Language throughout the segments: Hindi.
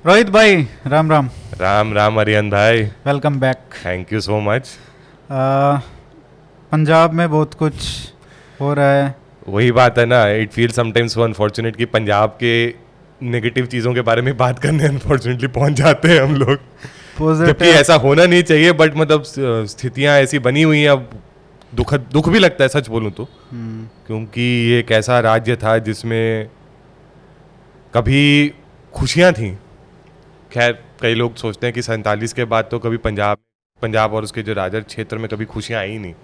रोहित भाई, राम राम। राम राम अरियन भाई। Welcome back. Thank you so much. Punjab में बहुत कुछ हो रहा है। वही बात है ना, it feel sometimes so unfortunate कि पंजाब के नेगेटिव चीज़ों के बारे में बात करने अनफॉर्चुनेटली पहुंच जाते हैं हम लोग, जबकि पॉजिटिव। ऐसा होना नहीं चाहिए। बट मतलब स्थितियां ऐसी बनी हुई हैं अब। दुख भी लगता है सच बोलूं तो, क्योंकि ये एक ऐसा राज्य था जिसमें कभी खुशियां थी। खैर, कई लोग सोचते हैं कि 47 के बाद तो कभी पंजाब और उसके जो राजर क्षेत्र में कभी खुशियां आई ही नहीं।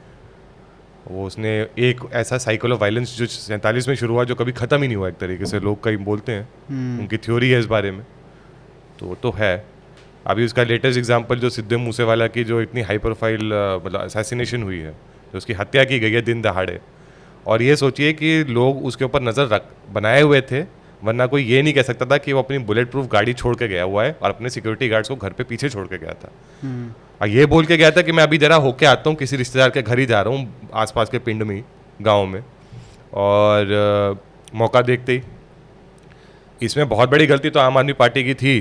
वो उसने एक ऐसा साइकिल ऑफ वायलेंस जो 47 में शुरू हुआ, जो कभी ख़त्म ही नहीं हुआ एक तरीके से। लोग कई बोलते हैं, उनकी थ्योरी है इस बारे में, तो वो तो है। अभी उसका लेटेस्ट एग्जांपल जो सिद्धू मूसेवाला की जो इतनी हाई प्रोफाइल मतलब असैसिनेशन हुई है, जो उसकी हत्या की गई है दिन दहाड़े। और ये सोचिए कि लोग उसके ऊपर नज़र बनाए हुए थे, वरना कोई ये नहीं कह सकता था कि वो अपनी बुलेट प्रूफ गाड़ी छोड़ के गया हुआ है और अपने सिक्योरिटी गार्ड्स को घर पे पीछे छोड़ के गया था। और ये बोल के गया था कि मैं अभी जरा होके आता हूँ, किसी रिश्तेदार के घर ही जा रहा हूँ आसपास के पिंड में, गांव में। और मौका देखते ही, इसमें बहुत बड़ी गलती तो आम आदमी पार्टी की थी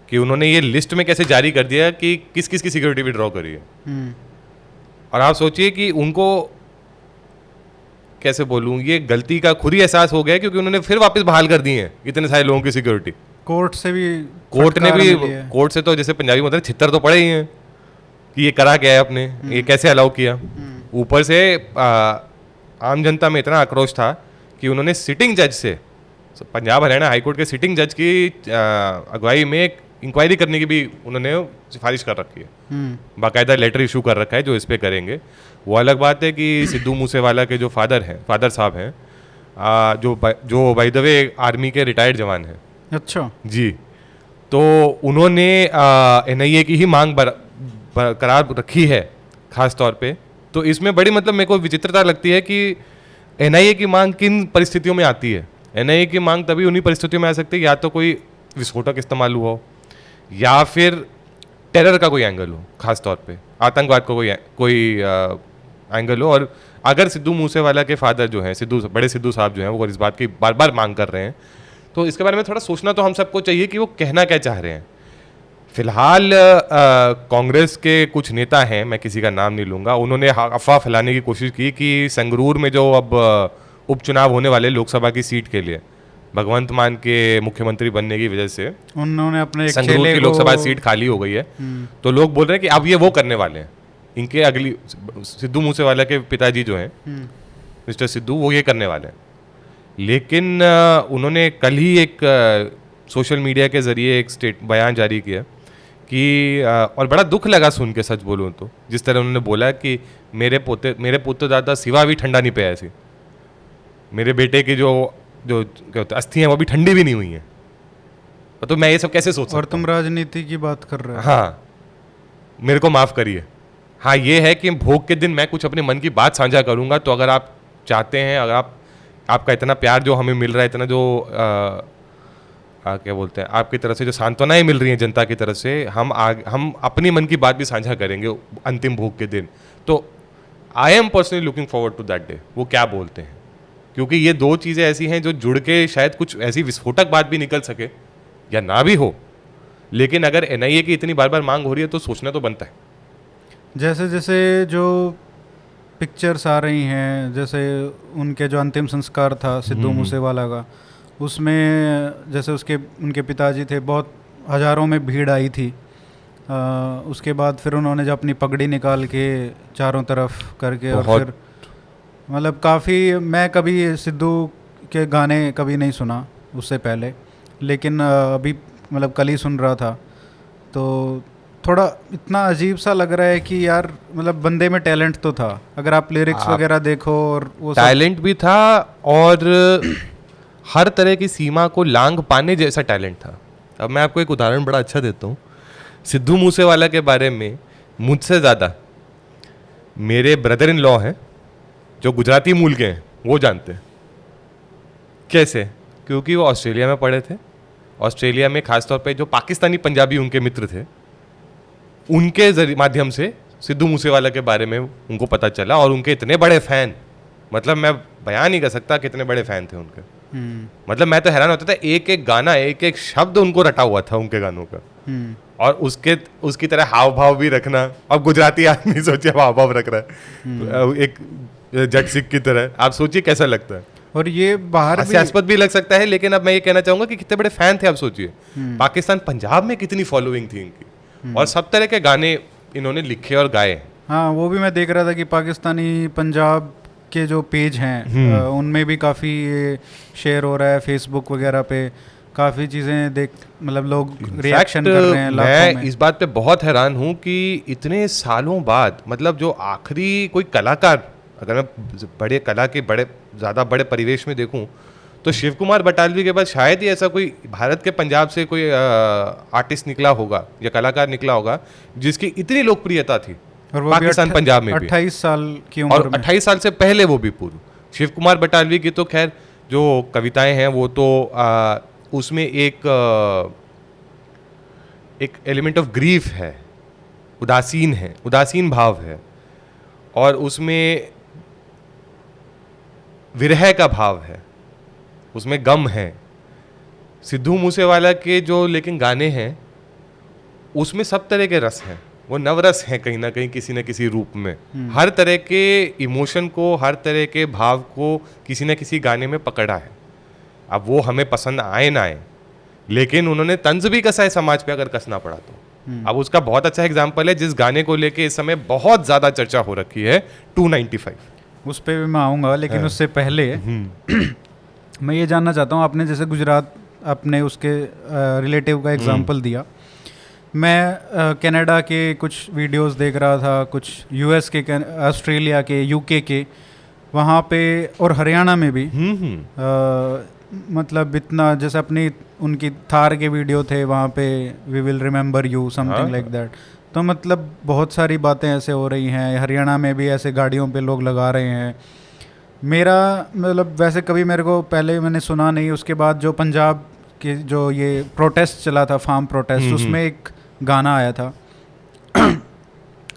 कि उन्होंने ये लिस्ट में कैसे जारी कर दिया कि किस किस की सिक्योरिटी विड्रॉ करी है। और आप सोचिए कि उनको कैसे बोलूँ, ये गलती का खुद ही एहसास हो गया, क्योंकि उन्होंने फिर वापस बहाल कर दी है इतने सारे लोगों की सिक्योरिटी। कोर्ट से भी कोर्ट ने फटकार भी, मिली है। कोर्ट से तो जैसे पंजाबी मतलब छितर तो पड़े ही हैं कि ये करा क्या है आपने, ये कैसे अलाउ किया। ऊपर से आम जनता में इतना आक्रोश था कि उन्होंने सिटिंग जज से, पंजाब हरियाणा हाईकोर्ट के सिटिंग जज की अगुवाई में एक इंक्वायरी करने की भी उन्होंने सिफारिश कर रखी है। बाकायदा लेटर इशू कर रखा है जो इस पे करेंगे। वो अलग बात है कि सिद्धू मूसेवाला के जो फादर साहब हैं, जो बाय द वे आर्मी के रिटायर्ड जवान हैं। अच्छा जी, तो उन्होंने एनआईए की ही मांग बरकरार रखी है खास तौर पे। तो इसमें बड़ी मतलब मेरे को विचित्रता लगती है कि एनआईए की मांग किन परिस्थितियों में आती है। एनआईए की मांग तभी उन्हीं परिस्थितियों में आ सकती है, या तो कोई विस्फोटक इस्तेमाल हुआ हो, या फिर टेरर का कोई एंगल हो, खास तौर पे आतंकवाद का कोई एंगल हो। और अगर सिद्धू मूसेवाला के फादर जो हैं, बड़े सिद्धू साहब जो हैं, वो इस बात की बार बार मांग कर रहे हैं, तो इसके बारे में थोड़ा सोचना तो हम सबको चाहिए कि वो कहना क्या चाह रहे हैं। फिलहाल कांग्रेस के कुछ नेता हैं, मैं किसी का नाम नहीं लूँगा, उन्होंने अफवाह फैलाने की कोशिश की कि संगरूर में जो अब उपचुनाव होने वाले लोकसभा की सीट के लिए भगवंत मान के मुख्यमंत्री बनने की वजह से उन्होंने अपने एक संगरूर चेले की को लोकसभा सीट खाली हो गई है। तो लोग बोल रहे हैं कि अब ये वो करने वाले हैं, इनके अगली सिद्धू मूसेवाला के पिताजी जो हैं मिस्टर सिद्धू, वो ये करने वाले हैं। लेकिन उन्होंने कल ही एक सोशल मीडिया के ज़रिए एक बयान जारी किया कि और बड़ा दुख लगा सुन के, सच बोलूँ तो, जिस तरह उन्होंने बोला कि मेरे पुत्र दादा सिवा भी ठंडा नहीं पे ऐसी, मेरे बेटे की जो क्या होता है अस्थि हैं वो भी ठंडी भी नहीं हुई हैं। तो मैं ये सब कैसे सोच सकता और हूँ? तुम राजनीति की बात कर रहे हो। हाँ, मेरे को माफ़ करिए। हाँ, ये है कि भोग के दिन मैं कुछ अपने मन की बात साझा करूँगा, तो अगर आप चाहते हैं, अगर आपका इतना प्यार जो हमें मिल रहा है, इतना जो क्या बोलते हैं, आपकी तरफ से जो सांत्वनाएं मिल रही हैं जनता की तरफ से, हम अपनी मन की बात भी साझा करेंगे अंतिम भोग के दिन। तो I am personally looking forward to that day, वो क्या बोलते हैं, क्योंकि ये दो चीज़ें ऐसी हैं जो जुड़ के शायद कुछ ऐसी विस्फोटक बात भी निकल सके या ना भी हो। लेकिन अगर एनआईए की इतनी बार बार मांग हो रही है तो सोचना तो बनता है। जैसे जैसे जो पिक्चर्स आ रही हैं, जैसे उनके जो अंतिम संस्कार था सिद्धू मूसेवाला का, उसमें जैसे उनके पिताजी थे, बहुत हज़ारों में भीड़ आई थी। उसके बाद फिर उन्होंने जब अपनी पगड़ी निकाल के चारों तरफ करके, और फिर मतलब काफ़ी, मैं कभी सिद्धू के गाने कभी नहीं सुना उससे पहले, लेकिन अभी मतलब कल ही सुन रहा था, तो थोड़ा इतना अजीब सा लग रहा है कि यार मतलब बंदे में टैलेंट तो था, अगर आप लिरिक्स वगैरह देखो, और वो टैलेंट भी था और हर तरह की सीमा को लांग पाने जैसा टैलेंट था। अब मैं आपको एक उदाहरण बड़ा अच्छा देता हूँ सिद्धू मूसेवाला के बारे में। मुझसे ज़्यादा मेरे ब्रदर इन लॉ हैं जो गुजराती मूल के हैं, वो जानते हैं। कैसे? क्योंकि वो ऑस्ट्रेलिया में पढ़े थे। ऑस्ट्रेलिया में खासतौर पे जो पाकिस्तानी पंजाबी उनके मित्र थे, उनके माध्यम से सिद्धू मूसेवाला के बारे में उनको पता चला, और उनके इतने बड़े फ़ैन, मतलब मैं बयान नहीं कर सकता कितने बड़े फ़ैन थे उनके। मतलब मैं तो हैरान होता था, एक एक गाना, एक एक शब्द उनको रटा हुआ था उनके गानों का, और उसकी तरह हाव भाव भी रखना। अब गुजराती आदमी सोचिए हाव भाव रख रहा है एक जट सिख की तरह, आप सोचिए कैसा लगता है। और ये बाहर भी हास्यास्पद भी लग सकता है, लेकिन अब मैं ये कहना चाहूंगा कि कितने बड़े फैन थे। आप सोचिए पाकिस्तान पंजाब में कितनी फॉलोइंग थी इनकी, और सब तरह के गाने इन्होंने लिखे और गाए। हाँ, वो भी मैं देख रहा था कि पाकिस्तानी पंजाब के जो पेज हैं उनमें भी काफ़ी शेयर हो रहा है, फेसबुक वगैरह पे काफ़ी चीज़ें देख, मतलब लोग रिएक्शन कर रहे हैं लाखों मैं में। इस बात पे बहुत हैरान हूँ कि इतने सालों बाद, मतलब जो आखिरी कोई कलाकार, अगर मैं बड़े कला के ज़्यादा बड़े परिवेश में देखूं, तो शिव कुमार बटालवी के बाद शायद ही ऐसा कोई भारत के पंजाब से कोई आर्टिस्ट निकला होगा या कलाकार निकला होगा जिसकी इतनी लोकप्रियता थी, और वो पाकिस्तान पंजाब में भी 28 साल की उम्र और में। 28 साल से पहले वो भी पूर्व। शिव कुमार बटालवी की तो खैर जो कविताएं हैं वो तो उसमें एक एलिमेंट ऑफ ग्रीफ है, उदासीन भाव है, और उसमें विरह का भाव है, उसमें गम है। सिद्धू मूसेवाला के जो लेकिन गाने हैं उसमें सब तरह के रस हैं, वो नवरस हैं कहीं ना कहीं किसी न किसी रूप में। हर तरह के इमोशन को, हर तरह के भाव को किसी न किसी गाने में पकड़ा है। अब वो हमें पसंद आए ना आए, लेकिन उन्होंने तंज भी कसा है समाज पे, अगर कसना पड़ा तो। अब उसका बहुत अच्छा एग्जाम्पल है जिस गाने को लेके इस समय बहुत ज़्यादा चर्चा हो रखी है, 295। उस पर भी मैं आऊँगा, लेकिन उससे पहले मैं ये जानना चाहता हूँ, आपने जैसे गुजरात अपने उसके रिलेटिव का एग्जांपल दिया, मैं कनाडा के कुछ वीडियोस देख रहा था, कुछ यूएस के, ऑस्ट्रेलिया के, यूके के, वहाँ पे और हरियाणा में भी मतलब इतना, जैसे अपनी उनकी थार के वीडियो थे वहाँ पे, we will remember you, something like that. तो मतलब बहुत सारी बातें ऐसे हो रही हैं, हरियाणा में भी ऐसे गाड़ियों पे लोग लगा रहे हैं। मेरा मतलब वैसे कभी मेरे को पहले मैंने सुना नहीं, उसके बाद जो पंजाब के जो ये प्रोटेस्ट चला था, फार्म प्रोटेस्ट, उसमें एक गाना आया था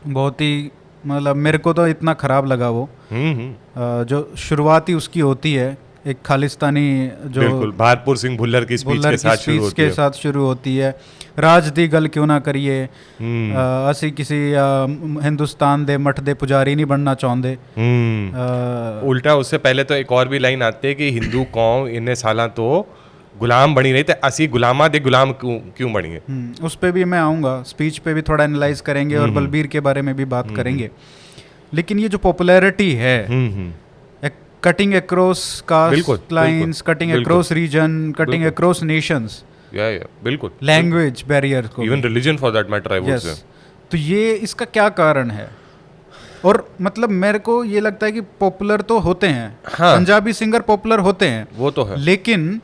बहुत ही, मतलब मेरे को तो इतना ख़राब लगा वो, जो शुरुआत ही उसकी होती है एक खालिस्तानी, जो बिल्कुल भारतपुर सिंह भुल्लर की स्पीच के साथ शुरू होती है, राज दी गल क्यों ना करिए, असी किसी हिंदुस्तान दे मठ दे पुजारी नहीं बनना चाहते। उल्टा उससे पहले तो एक और भी लाइन आती है कि हिंदू कौम इन्ने साल तो गुलाम बनी रही, तो असी गुलामा दे गुलाम क्यों बनी है। उस पर भी मैं आऊँगा, स्पीच पे भी थोड़ा एनालाइज करेंगे और बलबीर के बारे में भी बात करेंगे। लेकिन ये जो पॉपुलैरिटी है, cutting across caste lines, cutting across region, cutting across nations, बिल्कुल लैंग्वेज बैरियर को, even religion for that matter, I would say. तो ये इसका क्या कारण है? और मतलब मेरे को ये लगता है कि पॉपुलर तो होते हैं, हाँ, पंजाबी सिंगर पॉपुलर होते हैं, वो तो है, लेकिन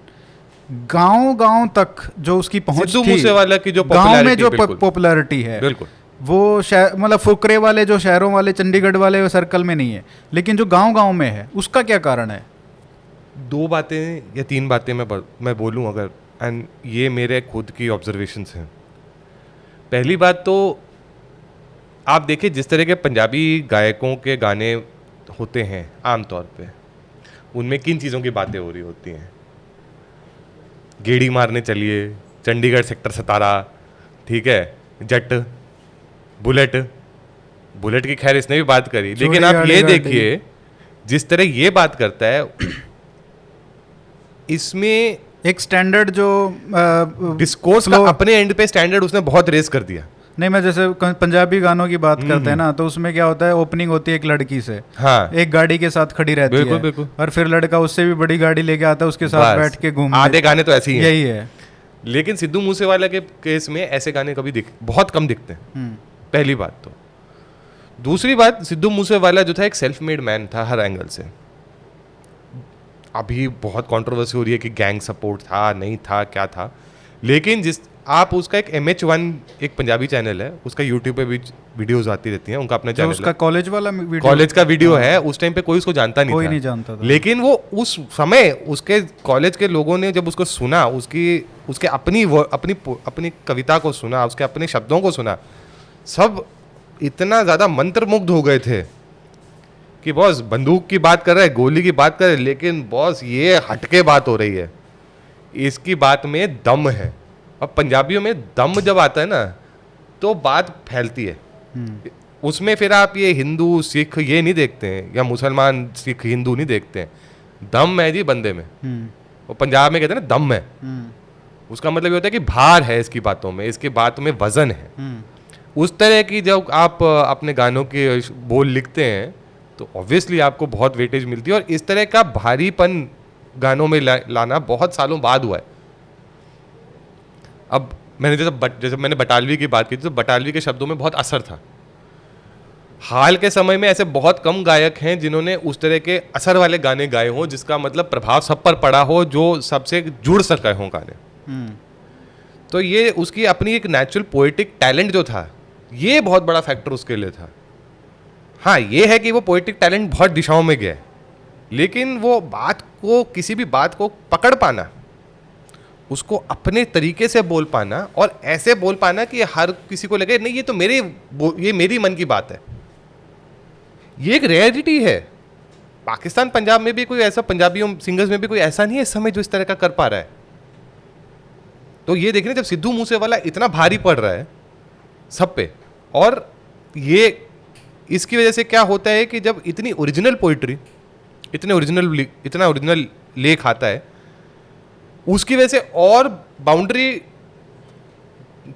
गांव तक जो उसकी पहुंच थी, सिद्धू मूसेवाला की जो गांव में जो पॉपुलैरिटी है, बिल्कुल वो मतलब फुकरे वाले जो शहरों वाले, चंडीगढ़ वाले सर्कल में नहीं है, लेकिन जो गांव में है, उसका क्या कारण है? 2 बातें या 3 बातें मैं बोलूं अगर, एंड ये मेरे खुद की ऑब्जर्वेशंस हैं। पहली बात तो आप देखिए जिस तरह के पंजाबी गायकों के गाने होते हैं आमतौर पे, उनमें किन चीज़ों की बातें हो रही होती हैं? गेड़ी मारने चलिए, चंडीगढ़ सेक्टर 17, ठीक है, जट, बुलेट की खैर इसने भी बात करी, लेकिन आप ये देखिए जिस तरह ये बात करता है, इसमें एक स्टैंडर्ड जो डिस्कोर्स का अपने एंड पे स्टैंडर्ड उसने बहुत रेस कर दिया। नहीं, मैं जैसे पंजाबी गानों की बात करते हैं ना, तो उसमें क्या होता है, ओपनिंग होती है एक लड़की से, हाँ, एक गाड़ी के साथ खड़ी रहती है, बिल्कुल। और फिर लड़का उससे भी बड़ी गाड़ी लेके आता है, उसके साथ बैठ के घूमने। आधे गाने तो ऐसे ही यही है। लेकिन सिद्धू मूसेवाला के केस में ऐसे गाने कभी बहुत कम दिखते हैं, पहली बात तो। दूसरी बात, सिद्धू मूसेवाला जो था एक सेल्फ मेड मैन था हर एंगल से। अभी बहुत कंट्रोवर्सी हो रही है कि गैंग सपोर्ट था, नहीं था, क्या था, लेकिन जिस आप उसका एक MH1 एक पंजाबी चैनल है, उसका यूट्यूब पे भी वीडियोस आती रहती हैं, उनका अपना चैनल, उसका कॉलेज वाला वीडियो, कॉलेज का वीडियो है। उस टाइम पे कोई उसको जानता नहीं था, कोई नहीं जानता था, लेकिन वो उस समय उसके कॉलेज के लोगों ने जब उसको सुना, उसके अपनी कविता को सुना, उसके अपने शब्दों को सुना, सब इतना ज़्यादा मंत्रमुग्ध हो गए थे कि बॉस बंदूक की बात कर रहा है, गोली की बात कर रहा है, लेकिन बॉस ये हटके बात हो रही है, इसकी बात में दम है। अब पंजाबियों में दम जब आता है ना तो बात फैलती है। उसमें फिर आप ये हिंदू सिख ये नहीं देखते हैं, या मुसलमान सिख हिंदू नहीं देखते हैं, दम है जी बंदे में। और पंजाब में कहते हैं ना दम है, उसका मतलब ये होता है कि भार है इसकी बातों में, इसकी बात में वजन है। उस तरह की जब आप अपने गानों के बोल लिखते हैं तो ऑब्वियसली आपको बहुत वेटेज मिलती है, और इस तरह का भारीपन गानों में लाना बहुत सालों बाद हुआ है। अब मैंने जैसे मैंने बटालवी की बात की थी, तो बटालवी के शब्दों में बहुत असर था। हाल के समय में ऐसे बहुत कम गायक हैं जिन्होंने उस तरह के असर वाले गाने गाए हों, जिसका मतलब प्रभाव सब पर पड़ा हो, जो सबसे जुड़ सके हों गाने। तो ये उसकी अपनी एक नेचुरल पोएटिक टैलेंट जो था, ये बहुत बड़ा फैक्टर उसके लिए था। हाँ, ये है कि वो पोएटिक टैलेंट बहुत दिशाओं में गया, लेकिन वो बात को, किसी भी बात को पकड़ पाना, उसको अपने तरीके से बोल पाना, और ऐसे बोल पाना कि हर किसी को लगे नहीं ये मेरी मन की बात है, ये एक रेयरिटी है। पाकिस्तान पंजाब में भी कोई ऐसा, पंजाबियों सिंगर्स में भी कोई ऐसा नहीं है इस समय जो इस तरह का कर पा रहा है। तो ये देखिए जब सिद्धू मूसेवाला इतना भारी पड़ रहा है सब पे, और ये इसकी वजह से क्या होता है कि जब इतनी ओरिजिनल पोइट्री, इतना ओरिजिनल लेख आता है, उसकी वजह से और बाउंड्री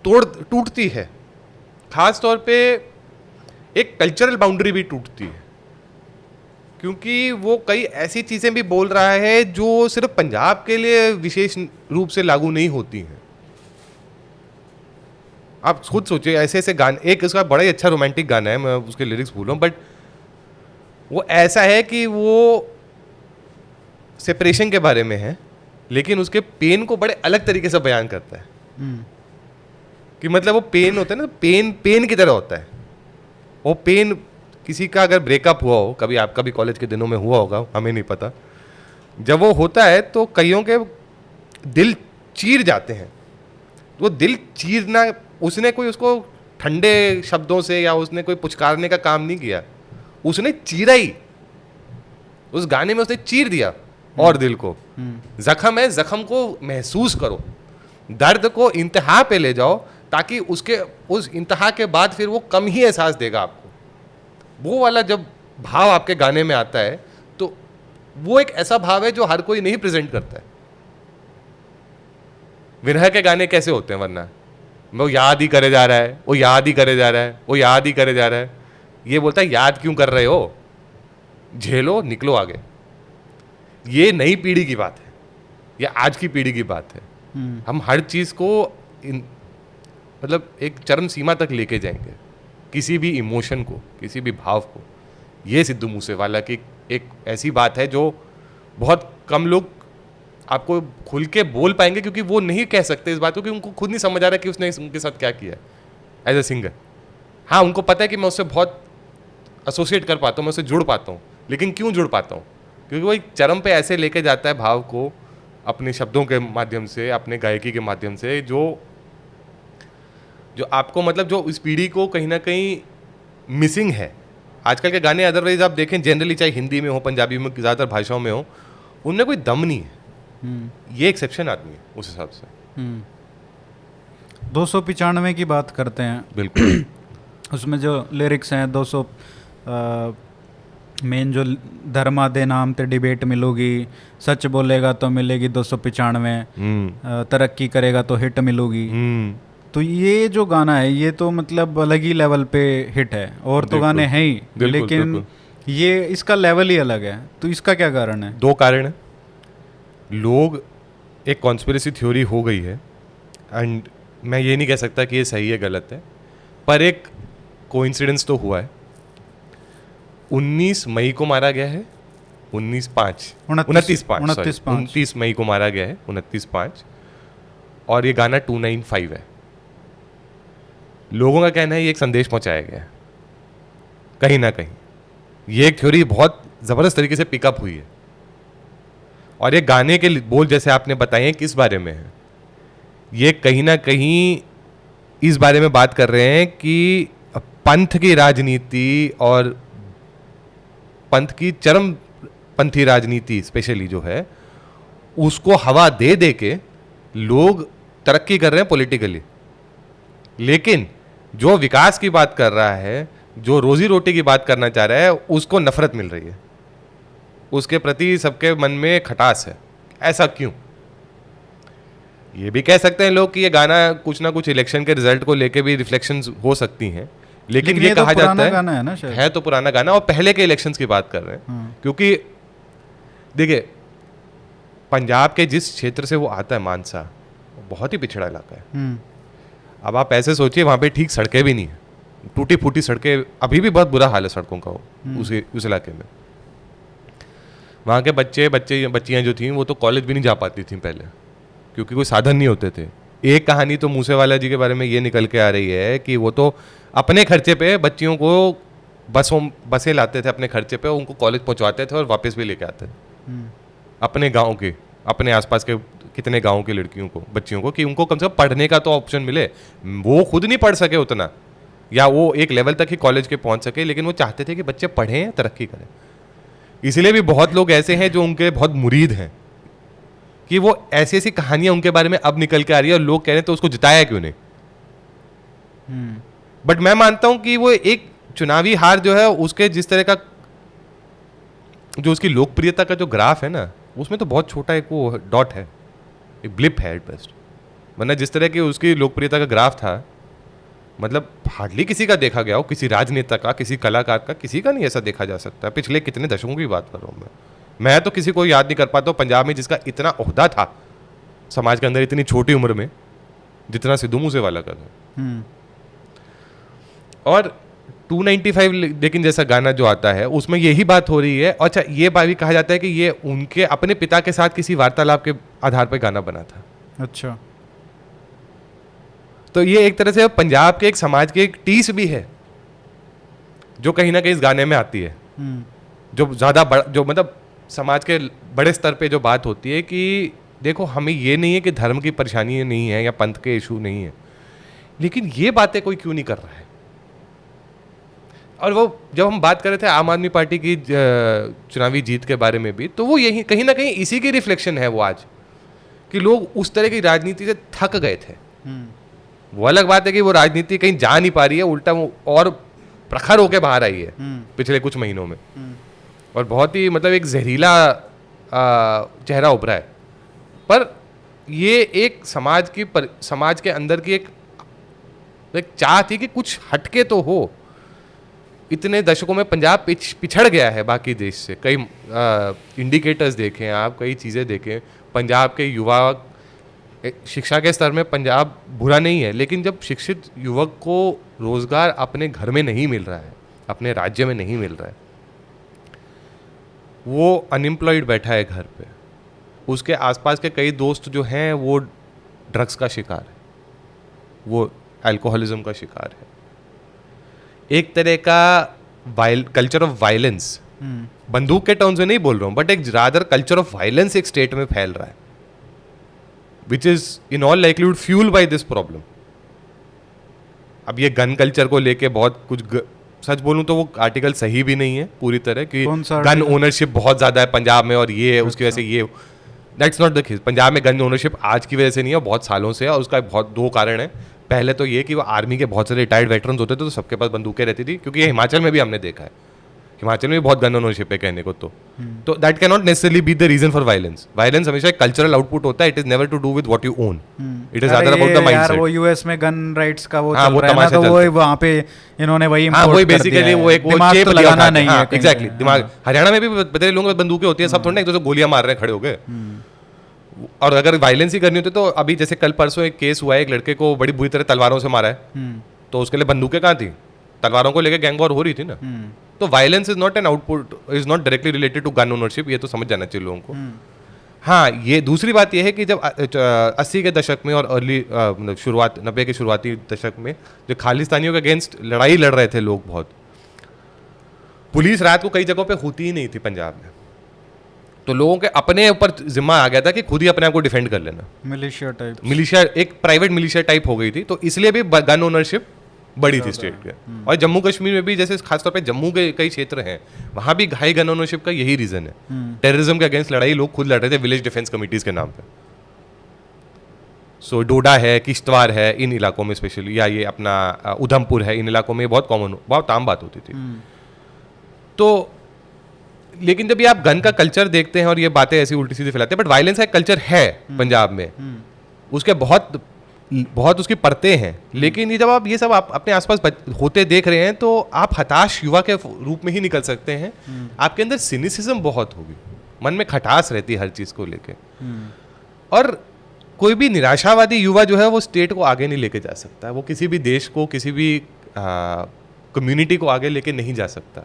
टूटती है। खास तौर पे एक कल्चरल बाउंड्री भी टूटती है, क्योंकि वो कई ऐसी चीज़ें भी बोल रहा है जो सिर्फ पंजाब के लिए विशेष रूप से लागू नहीं होती हैं। आप खुद सोचिए, ऐसे ऐसे गाने, एक उसका बड़ा ही अच्छा रोमांटिक गाना है, मैं उसके लिरिक्स भूल रहा हूँ, बट वो ऐसा है कि वो सेपरेशन के बारे में है, लेकिन उसके पेन को बड़े अलग तरीके से बयान करता है। कि मतलब वो पेन होता है ना, पेन की तरह होता है वो पेन। किसी का अगर ब्रेकअप हुआ हो, कभी आपका भी कॉलेज के दिनों में हुआ होगा, हमें नहीं पता, जब वो होता है तो कईयों के दिल चीर जाते हैं। वो दिल चीरना, उसने कोई उसको ठंडे शब्दों से या उसने कोई पुचकारने का काम नहीं किया, उसने चीरा ही, उस गाने में उसने चीर दिया और दिल को। जख्म है, जख्म को महसूस करो, दर्द को इंतहा पे ले जाओ, ताकि उसके उस इंतहा के बाद फिर वो कम ही एहसास देगा आपको। वो वाला जब भाव आपके गाने में आता है, तो वो एक ऐसा भाव है जो हर कोई नहीं प्रेजेंट करता है। विरह के गाने कैसे होते हैं, वरना वो याद ही करे जा रहा है, वो याद ही करे जा रहा है, वो याद ही करे जा रहा है। ये बोलता है याद क्यों कर रहे हो, झेलो, निकलो आगे। ये नई पीढ़ी की बात है, ये आज की पीढ़ी की बात है। हम हर चीज़ को मतलब एक चरम सीमा तक लेके जाएंगे, किसी भी इमोशन को, किसी भी भाव को। ये सिद्धू मूसेवाला की एक ऐसी बात है जो बहुत कम लोग आपको खुल के बोल पाएंगे, क्योंकि वो नहीं कह सकते इस बात को, क्योंकि उनको खुद नहीं समझ आ रहा कि उसने उनके साथ क्या किया है एज ए सिंगर। हाँ, उनको पता है कि मैं उससे बहुत एसोसिएट कर पाता हूँ, मैं उससे जुड़ पाता हूँ, लेकिन क्यों जुड़ पाता हूँ? क्योंकि वो एक चरम पे ऐसे लेके जाता है भाव को, अपने शब्दों के माध्यम से, अपने गायकी के माध्यम से, जो आपको मतलब जो इस पीढ़ी को कहीं ना कहीं मिसिंग है। आजकल के गाने अदरवाइज आप देखें जनरली, चाहे हिंदी में हो, पंजाबी में, ज़्यादातर भाषाओं में हो, उनमें कोई दम नहीं है। ये एक्सेप्शन आदमी है उस हिसाब से। 295 की बात करते हैं, बिल्कुल। उसमें जो लिरिक्स हैं 200 मेन जो धर्मा दे नाम ते डिबेट मिलोगी, सच बोलेगा तो मिलेगी 295, तरक्की करेगा तो हिट मिलोगी। तो ये जो गाना है ये तो मतलब अलग ही लेवल पे हिट है, और तो गाने हैं ही, लेकिन ये इसका लेवल ही अलग है। तो इसका क्या कारण है? 2 कारण है। लोग, एक कॉन्स्पिरेसी थ्योरी हो गई है, एंड मैं ये नहीं कह सकता कि ये सही है गलत है, पर एक कोइंसिडेंस तो हुआ है। 19 मई को मारा गया है, 29 मई को मारा गया है, 29/5, और ये गाना 295 है। लोगों का कहना है ये एक संदेश पहुंचाया गया है कहीं ना कहीं। ये एक थ्योरी बहुत ज़बरदस्त तरीके से पिकअप हुई है, और ये गाने के बोल जैसे आपने बताए हैं किस बारे में है, ये कहीं ना कहीं इस बारे में बात कर रहे हैं कि पंथ की राजनीति और पंथ की चरमपंथी राजनीति स्पेशली जो है उसको हवा दे दे के लोग तरक्की कर रहे हैं पॉलिटिकली, लेकिन जो विकास की बात कर रहा है, जो रोजी रोटी की बात करना चाह रहा है, उसको नफरत मिल रही है, उसके प्रति सबके मन में खटास है। ऐसा क्यों? ये भी कह सकते हैं लोग कि ये गाना कुछ ना कुछ इलेक्शन के रिजल्ट को लेके भी रिफ्लेक्शंस हो सकती हैं, लेकिन ये कहा जाता है गाना है ना शायद, है तो पुराना गाना और पहले के इलेक्शंस की बात कर रहे हैं। क्योंकि देखिए पंजाब के जिस क्षेत्र से वो आता है मानसा, बहुत ही पिछड़ा इलाका है। अब आप ऐसे सोचिए वहाँ पे ठीक सड़कें भी नहीं है, टूटी फूटी सड़कें, अभी भी बहुत बुरा हाल है सड़कों का उस इलाके में। वहाँ के बच्चियाँ जो थी वो तो कॉलेज भी नहीं जा पाती थी पहले, क्योंकि कोई साधन नहीं होते थे। एक कहानी तो मूसेवाला जी के बारे में ये निकल के आ रही है कि वो तो अपने खर्चे पे बच्चियों को बसें लाते थे अपने खर्चे पे, उनको कॉलेज पहुँचवाते थे और वापस भी लेके आते थे अपने गाँव के, अपने आसपास के कितने गाँव की लड़कियों को, बच्चियों को, कि उनको कम से कम पढ़ने का तो ऑप्शन मिले। वो खुद नहीं पढ़ सके उतना, या वो एक लेवल तक ही कॉलेज के पहुँच सके, लेकिन वो चाहते थे कि बच्चे पढ़ें, तरक्की करें। इसलिए भी बहुत लोग ऐसे हैं जो उनके बहुत मुरीद हैं कि वो ऐसी ऐसी कहानियां उनके बारे में अब निकल के आ रही है और लोग कह रहे हैं तो उसको जिताया क्यों नहीं। बट मैं मानता हूं कि वो एक चुनावी हार जो है उसके जिस तरह का जो उसकी लोकप्रियता का जो ग्राफ है ना, उसमें तो बहुत छोटा एक वो डॉट है, एक ब्लिप है एट बेस्ट। वरना जिस तरह की उसकी लोकप्रियता का ग्राफ था, मतलब हार्डली किसी का देखा गया हो, किसी राजनेता का, किसी कलाकार का, किसी का नहीं ऐसा देखा जा सकता। पिछले कितने दशकों की बात कर रहा हूँ मैं तो किसी को याद नहीं कर पाता हूँ पंजाब में जिसका इतना ओहदा था समाज के अंदर इतनी छोटी उम्र में जितना सिद्धू मूसेवाला का था। और 295 लेकिन जैसा गाना जो आता है उसमें यही बात हो रही है। अच्छा, ये बात भी कहा जाता है कि ये उनके अपने पिता के साथ किसी वार्तालाप के आधार पर गाना बना था। अच्छा, तो ये एक तरह से पंजाब के एक समाज की एक टीस भी है जो कहीं ना कहीं इस गाने में आती है, जो ज़्यादा जो मतलब समाज के बड़े स्तर पे जो बात होती है कि देखो हमें ये नहीं है कि धर्म की परेशानी नहीं है या पंथ के इशू नहीं है, लेकिन ये बातें कोई क्यों नहीं कर रहा है। और वो जब हम बात कर रहे थे आम आदमी पार्टी की चुनावी जीत के बारे में भी, तो वो यही कहीं ना कहीं इसी की रिफ्लेक्शन है वो आज, कि लोग उस तरह की राजनीति से थक गए थे। वो अलग बात है कि वो राजनीति कहीं जा नहीं पा रही है, उल्टा वो और प्रखर होकर बाहर आई है पिछले कुछ महीनों में, और बहुत ही मतलब एक जहरीला चेहरा उभरा है। पर ये एक समाज के अंदर की एक चाह थी कि कुछ हटके तो हो। इतने दशकों में पंजाब पिछड़ गया है बाकी देश से। कई इंडिकेटर्स देखें आप, कई चीज़ें देखें। पंजाब के युवा शिक्षा के स्तर में पंजाब बुरा नहीं है, लेकिन जब शिक्षित युवक को रोजगार अपने घर में नहीं मिल रहा है, अपने राज्य में नहीं मिल रहा है, वो अनएम्प्लॉयड बैठा है घर पे, उसके आसपास के कई दोस्त जो हैं वो ड्रग्स का शिकार है, वो अल्कोहलिज्म का शिकार है, एक तरह का कल्चर ऑफ वायलेंस, बंदूक के टर्म्स में नहीं बोल रहा हूँ, बट एक रादर कल्चर ऑफ वायलेंस एक स्टेट में फैल रहा है, which is in all likelihood fuel by this problem. अब ये गन कल्चर को लेके बहुत कुछ सच बोलूं तो वो आर्टिकल सही भी नहीं है पूरी तरह कि गन ओनरशिप बहुत ज्यादा है पंजाब में और ये उसकी वजह से ये, that's not the case. Punjab में गन ओनरशिप आज की वजह से नहीं है, बहुत सालों से है, और उसका बहुत दो कारण है। पहले तो ये कि वो आर्मी के बहुत सारे रिटायर्ड वेटरन्स होते थे तो सबके पास बंदूकें रहती थी, क्योंकि ये हिमाचल में भी हमने देखा है, हिमाचल में भी बहुत गन ओनरशिप है कहने को। तो that can not necessarily be the reason for violence. Violence हमेशा एक कल्चरल आउटपुट होता है, it is never to do with what you own, it is rather about the mindset. वो यूएस में गन राइट्स का वो चल रहा है ना, तो वो वहां पे इन्होंने वही इंपोर्ट कर दिया, बेसिकली वो एक दिमाग चेप तो लगाना नहीं है। एग्जैक्टली, दिमाग। हरियाणा में भी बतेरे लोगों में बंदूकें होती है, सब थोड़ी ना एक दूसरे गोलियां मार रहे हैं खड़े हो गए। और अगर वायलेंस ही करनी होती तो अभी जैसे कल परसों एक केस हुआ है, एक लड़के को बड़ी बुरी तरह तलवारों से मारा है, तो उसके लिए बंदूकें कहाँ थी? तलवारों को लेकर गैंग वॉर हो रही थी ना। तो violence is not an output, is not directly related to gun ownership, ये तो समझ जाना चाहिए लोगों को। हाँ, ये दूसरी बात ये है कि जब 80 के दशक में और अर्ली शुरुआत 90 के शुरुआती दशक में जो खालिस्तानियों के अगेंस्ट लड़ाई लड़ रहे थे लोग बहुत, पुलिस रात को कई जगहों पे होती ही नहीं थी पंजाब में, तो लोगों के अपने ऊपर जिम्मा आ गया था कि खुद ही अपने आप को डिफेंड कर लेना। मिलिशिया, एक प्राइवेट मिलिशिया टाइप हो गई थी। तो इसलिए भी गन ओनरशिप बड़ी थी स्टेट के। और जम्मू कश्मीर में भी जैसे खासतौर पे जम्मू के कई क्षेत्र हैं, वहाँ भी हाई गन ओनरशिप का यही रीज़न है। टेररिज्म के अगेंस्ट लड़ाई लोग खुद लड़ रहे थे विलेज डिफेंस कमिटीज़ के नाम पे। सो डोडा है, किश्तवाड़ है, इन इलाकों में स्पेशली, या ये अपना उधमपुर है, इन इलाकों में बहुत कॉमन, बहुत आम बात होती थी। तो लेकिन जब ये आप गन का कल्चर देखते हैं और ये बातें ऐसी उल्टी सीधी फैलाते हैं, बट वायलेंस का एक कल्चर है पंजाब में, उसके बहुत बहुत उसकी परतें हैं। लेकिन ये जब आप ये सब आप अपने आसपास होते देख रहे हैं, तो आप हताश युवा के रूप में ही निकल सकते हैं। आपके अंदर सिनिसिज्म बहुत होगी, मन में खटास रहती है हर चीज़ को लेके, और कोई भी निराशावादी युवा जो है वो स्टेट को आगे नहीं लेके जा सकता, वो किसी भी देश को, किसी भी कम्युनिटी को आगे लेके नहीं जा सकता।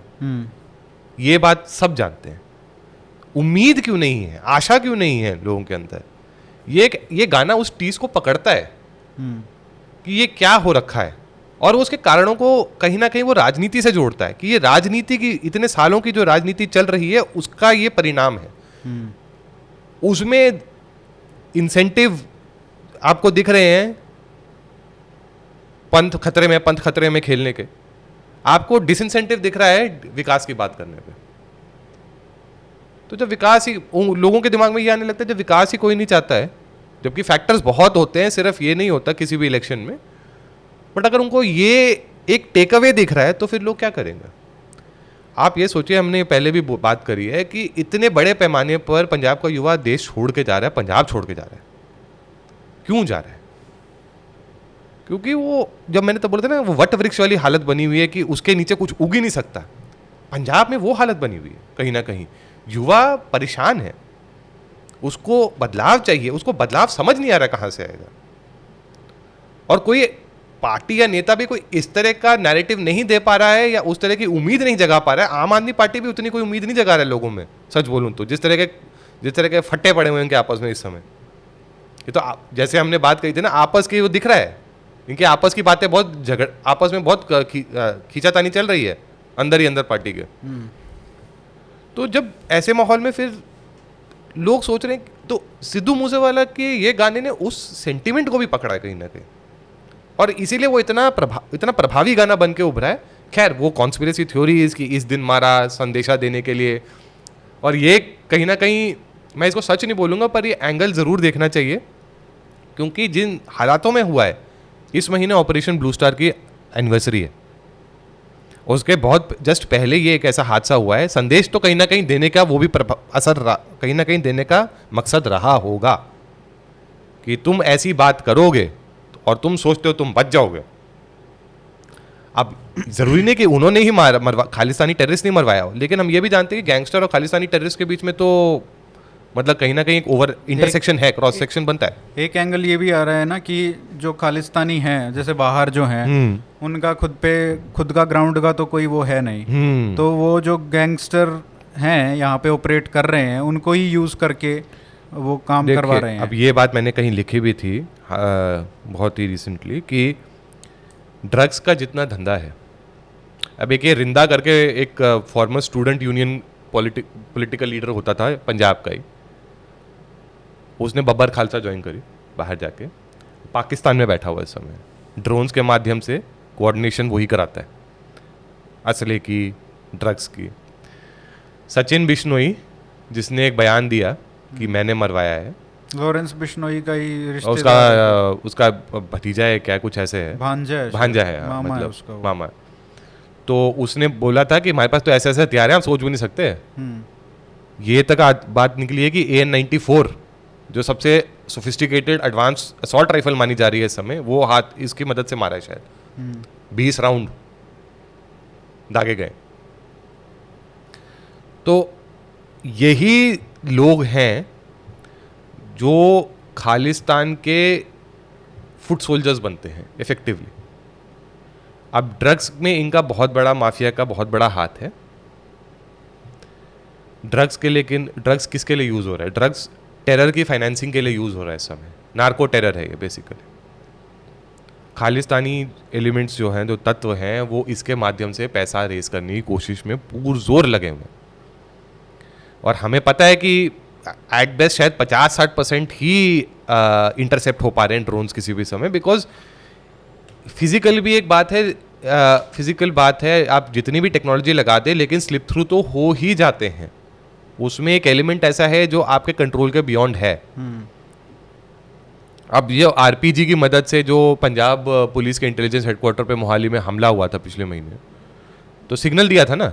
ये बात सब जानते हैं। उम्मीद क्यों नहीं है, आशा क्यों नहीं है लोगों के अंदर? ये गाना उस टीस को पकड़ता है कि ये क्या हो रखा है, और वो उसके कारणों को कहीं ना कहीं वो राजनीति से जोड़ता है कि ये राजनीति की, इतने सालों की जो राजनीति चल रही है उसका ये परिणाम है। उसमें इंसेंटिव आपको दिख रहे हैं पंथ खतरे में खेलने के, आपको डिसइंसेंटिव दिख रहा है विकास की बात करने पे। तो जब विकास ही, लोगों के दिमाग में ये आने लगता है जब विकास ही कोई नहीं चाहता है, जबकि फैक्टर्स बहुत होते हैं, सिर्फ ये नहीं होता किसी भी इलेक्शन में, बट अगर उनको ये एक टेक अवे दिख रहा है तो फिर लोग क्या करेंगे? आप ये सोचिए, हमने पहले भी बात करी है कि इतने बड़े पैमाने पर पंजाब का युवा देश छोड़ के जा रहा है, पंजाब छोड़ के जा रहा है। क्यों जा रहा है? क्योंकि वो, जब मैंने तो बोला था ना, वो वट वृक्ष वाली हालत बनी हुई है कि उसके नीचे कुछ उग ही नहीं सकता। पंजाब में वो हालत बनी हुई है कहीं ना कहीं। युवा परेशान है, उसको बदलाव चाहिए, उसको बदलाव समझ नहीं आ रहा कहाँ से आएगा। और कोई पार्टी या नेता भी कोई इस तरह का नैरेटिव नहीं दे पा रहा है या उस तरह की उम्मीद नहीं जगा पा रहा है। आम आदमी पार्टी भी उतनी कोई उम्मीद नहीं जगा रहा है लोगों में, सच बोलूँ तो। जिस तरह के फट्टे पड़े हुए हैं इनके आपस में इस समय, ये तो जैसे हमने बात कही थी ना, आपस की वो दिख रहा है, इनके आपस की बातें बहुत आपस में बहुत खींचातानी चल रही है अंदर ही अंदर पार्टी के। तो जब ऐसे माहौल में फिर लोग सोच रहे हैं, तो सिद्धू मूसेवाला के ये गाने ने उस सेंटिमेंट को भी पकड़ा है कहीं ना कहीं, और इसीलिए वो इतना प्रभावी गाना बन के उभरा है। खैर, वो कॉन्स्पिरेसी थ्योरी इसकी इस दिन मारा संदेशा देने के लिए, और ये कहीं ना कहीं, मैं इसको सच नहीं बोलूँगा, पर ये एंगल ज़रूर देखना चाहिए, क्योंकि जिन हालातों में हुआ है, इस महीने ऑपरेशन ब्लू स्टार की एनिवर्सरी है, उसके बहुत जस्ट पहले ये एक ऐसा हादसा हुआ है। संदेश तो कहीं ना कहीं देने का, वो भी असर कहीं ना कहीं देने का मकसद रहा होगा कि तुम ऐसी बात करोगे और तुम सोचते हो तुम बच जाओगे। अब जरूरी नहीं कि उन्होंने ही खालिस्तानी टेररिस्ट नहीं मरवाया हो, लेकिन हम ये भी जानते हैं कि गैंगस्टर और खालिस्तानी टेररिस्ट के बीच में तो मतलब कहीं ना कहीं एक ओवर इंटरसेक्शन है, क्रॉस सेक्शन बनता है। एक एंगल ये भी आ रहा है ना कि जो खालिस्तानी हैं, जैसे बाहर जो हैं, उनका खुद का ग्राउंड का तो कोई वो है नहीं, तो वो जो गैंगस्टर हैं यहाँ पे ऑपरेट कर रहे हैं, उनको ही यूज करके वो काम करवा रहे हैं। अब ये बात मैंने कहीं लिखी भी थी बहुत ही रिसेंटली कि ड्रग्स का जितना धंधा है, अब एक ये रिंदा करके एक farmer student union political leader होता था पंजाब का ही, उसने बब्बर खालसा ज्वाइन करी बाहर जाके, पाकिस्तान में बैठा हुआ इस समय, ड्रोन्स के माध्यम से कोऑर्डिनेशन वही कराता है असले की, ड्रग्स की। सचिन बिश्नोई जिसने एक बयान दिया कि मैंने मरवाया है, लॉरेंस बिश्नोई का ही रिश्तेदार, उसका भतीजा है क्या, कुछ ऐसे है, भांजा है, मामा मतलब है उसका, मामा। तो उसने बोला था कि हमारे पास तो ऐसे ऐसे हथियार हैं, हम सोच भी नहीं सकते। ये तक बात निकली है कि AN-94 जो सबसे सोफिस्टिकेटेड एडवांस असॉल्ट राइफल मानी जा रही है इस समय, वो हाथ इसकी मदद से मारा है शायद। 20 राउंड दागे गए। तो यही लोग हैं जो खालिस्तान के फुट सोल्जर्स बनते हैं इफेक्टिवली। अब ड्रग्स में इनका बहुत बड़ा, माफिया का बहुत बड़ा हाथ है ड्रग्स के। लेकिन ड्रग्स किसके लिए यूज हो रहा है? ड्रग्स टेरर की फाइनेंसिंग के लिए यूज हो रहा है इस समय। नार्को टेरर है ये बेसिकली। खालिस्तानी एलिमेंट्स जो हैं, जो तत्व हैं, वो इसके माध्यम से पैसा रेस करने की कोशिश में पुरजोर लगे हुए हैं। और हमें पता है कि एट बेस्ट शायद 50-60% ही इंटरसेप्ट हो पा रहे हैं ड्रोन्स किसी भी समय, बिकॉज फिजिकल भी एक बात है, फिजिकल बात है, आप जितनी भी टेक्नोलॉजी लगा दें लेकिन स्लिप थ्रू तो हो ही जाते हैं। उसमें एक एलिमेंट ऐसा है जो आपके कंट्रोल के बियॉन्ड है। अब ये आरपीजी की मदद से जो पंजाब पुलिस के इंटेलिजेंस हेडक्वार्टर पे मोहाली में हमला हुआ था पिछले महीने, तो सिग्नल दिया था ना,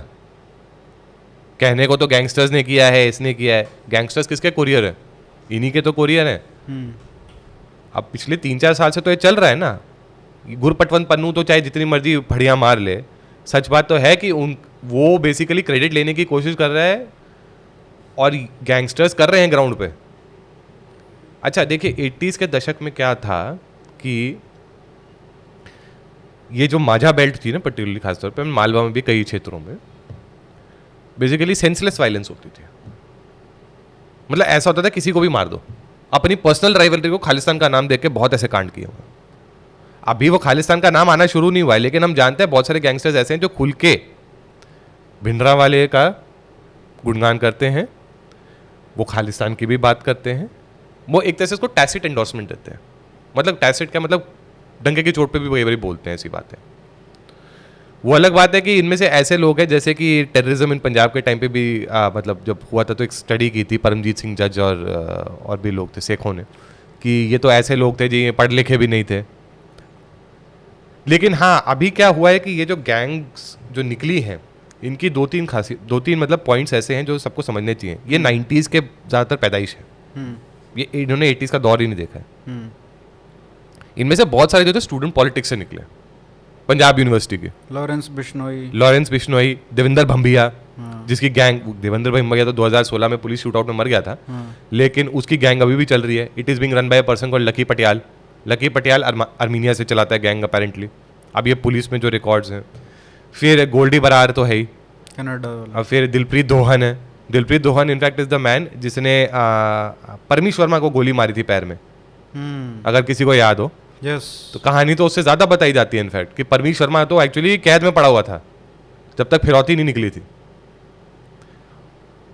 कहने को तो गैंगस्टर्स ने किया है, इसने किया है। गैंगस्टर्स किसके कोरियर है? इन्हीं के तो कोरियर हैं। अब पिछले 3-4 साल से तो ये चल रहा है ना। गुरपटवंत पन्नू तो चाहे जितनी मर्जी फड़ियाँ मार ले, सच बात तो है कि वो बेसिकली क्रेडिट लेने की कोशिश कर रहा है और गैंगस्टर्स कर रहे हैं ग्राउंड पे। अच्छा देखिए 80s के दशक में क्या था कि ये जो माझा बेल्ट थी ना, पर्टिकुलरली खासतौर पे मालवा में भी कई क्षेत्रों में बेसिकली सेंसलेस वायलेंस होती थी। मतलब ऐसा होता था किसी को भी मार दो, अपनी पर्सनल राइवलरी को खालिस्तान का नाम देके बहुत ऐसे कांड किए हुए। अभी वो खालिस्तान का नाम आना शुरू नहीं हुआ है, लेकिन हम जानते हैं बहुत सारे गैंगस्टर्स ऐसे हैं जो खुल के भिंडरावाले का गुणगान करते हैं, वो खालिस्तान की भी बात करते हैं। वो एक तरह से उसको टैसिट एंडोर्समेंट देते हैं। मतलब टैसिट का मतलब डंके की चोट पे भी वही बोलते हैं ऐसी बातें। वो अलग बात है कि इनमें से ऐसे लोग हैं जैसे कि टेररिज्म इन पंजाब के टाइम पे भी मतलब जब हुआ था तो एक स्टडी की थी परमजीत सिंह जज और भी लोग थे सिखों ने, कि ये तो ऐसे लोग थे जी ये पढ़ लिखे भी नहीं थे। लेकिन हाँ अभी क्या हुआ है कि ये जो गैंग्स जो निकली हैं इनकी दो तीन मतलब पॉइंट्स ऐसे हैं जो सबको समझने चाहिए। ये 90s के ज़्यादातर पैदाइश है, ये इन्होंने 80s का दौर ही नहीं देखा है। इनमें से बहुत सारे जो थे स्टूडेंट पॉलिटिक्स से निकले, पंजाब यूनिवर्सिटी के लॉरेंस बिश्नोई, देवेंद्र भंबिया, जिसकी गैंग, देवेंद्र भंबिया तो 2016 में पुलिस शूटआउट में मर गया था, लेकिन उसकी गैंग अभी भी चल रही है। It is being run by a person called Lucky Patiyal. Lucky Patiyal Armenia से चलाता है गैंग अपेरेंटली। अब ये पुलिस में जो रिकॉर्ड्स हैं। फिर गोल्डी बरार तो है ही कनाडा, और फिर दिलप्रीत दोहन है। दिलप्रीत दोहन इनफैक्ट इज द मैन जिसने परमीश वर्मा को गोली मारी थी पैर में, अगर किसी को याद हो। तो कहानी तो उससे ज़्यादा बताई जाती है इनफैक्ट कि परमीश वर्मा तो एक्चुअली कैद में पड़ा हुआ था जब तक फिरौती नहीं निकली थी।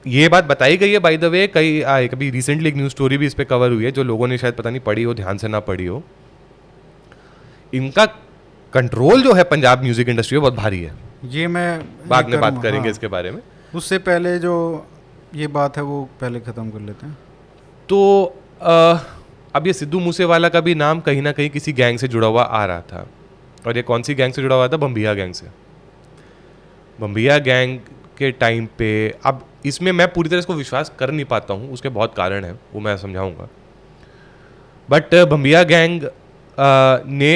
ये बात बताई गई है बाय द वे। कभी रिसेंटली एक न्यूज़ स्टोरी भी इस पे कवर हुई है, जो लोगों ने शायद पता नहीं पढ़ी हो, ध्यान से ना पढ़ी हो। इनका कंट्रोल जो है पंजाब म्यूजिक इंडस्ट्री में बहुत भारी है। ये मैं बाद में बात करेंगे इसके बारे में। उससे पहले जो ये बात है वो पहले ख़त्म कर लेते हैं। तो अब ये सिद्धू मूसेवाला का भी नाम कहीं ना कहीं किसी गैंग से जुड़ा हुआ आ रहा था, और ये कौन सी गैंग से जुड़ा हुआ था? बम्बिया गैंग से। बम्बिया गैंग के टाइम पे, अब इसमें मैं पूरी तरह इसको विश्वास कर नहीं पाता हूँ, उसके बहुत कारण हैं, वो मैं समझाऊंगा। बट बम्बिया गैंग ने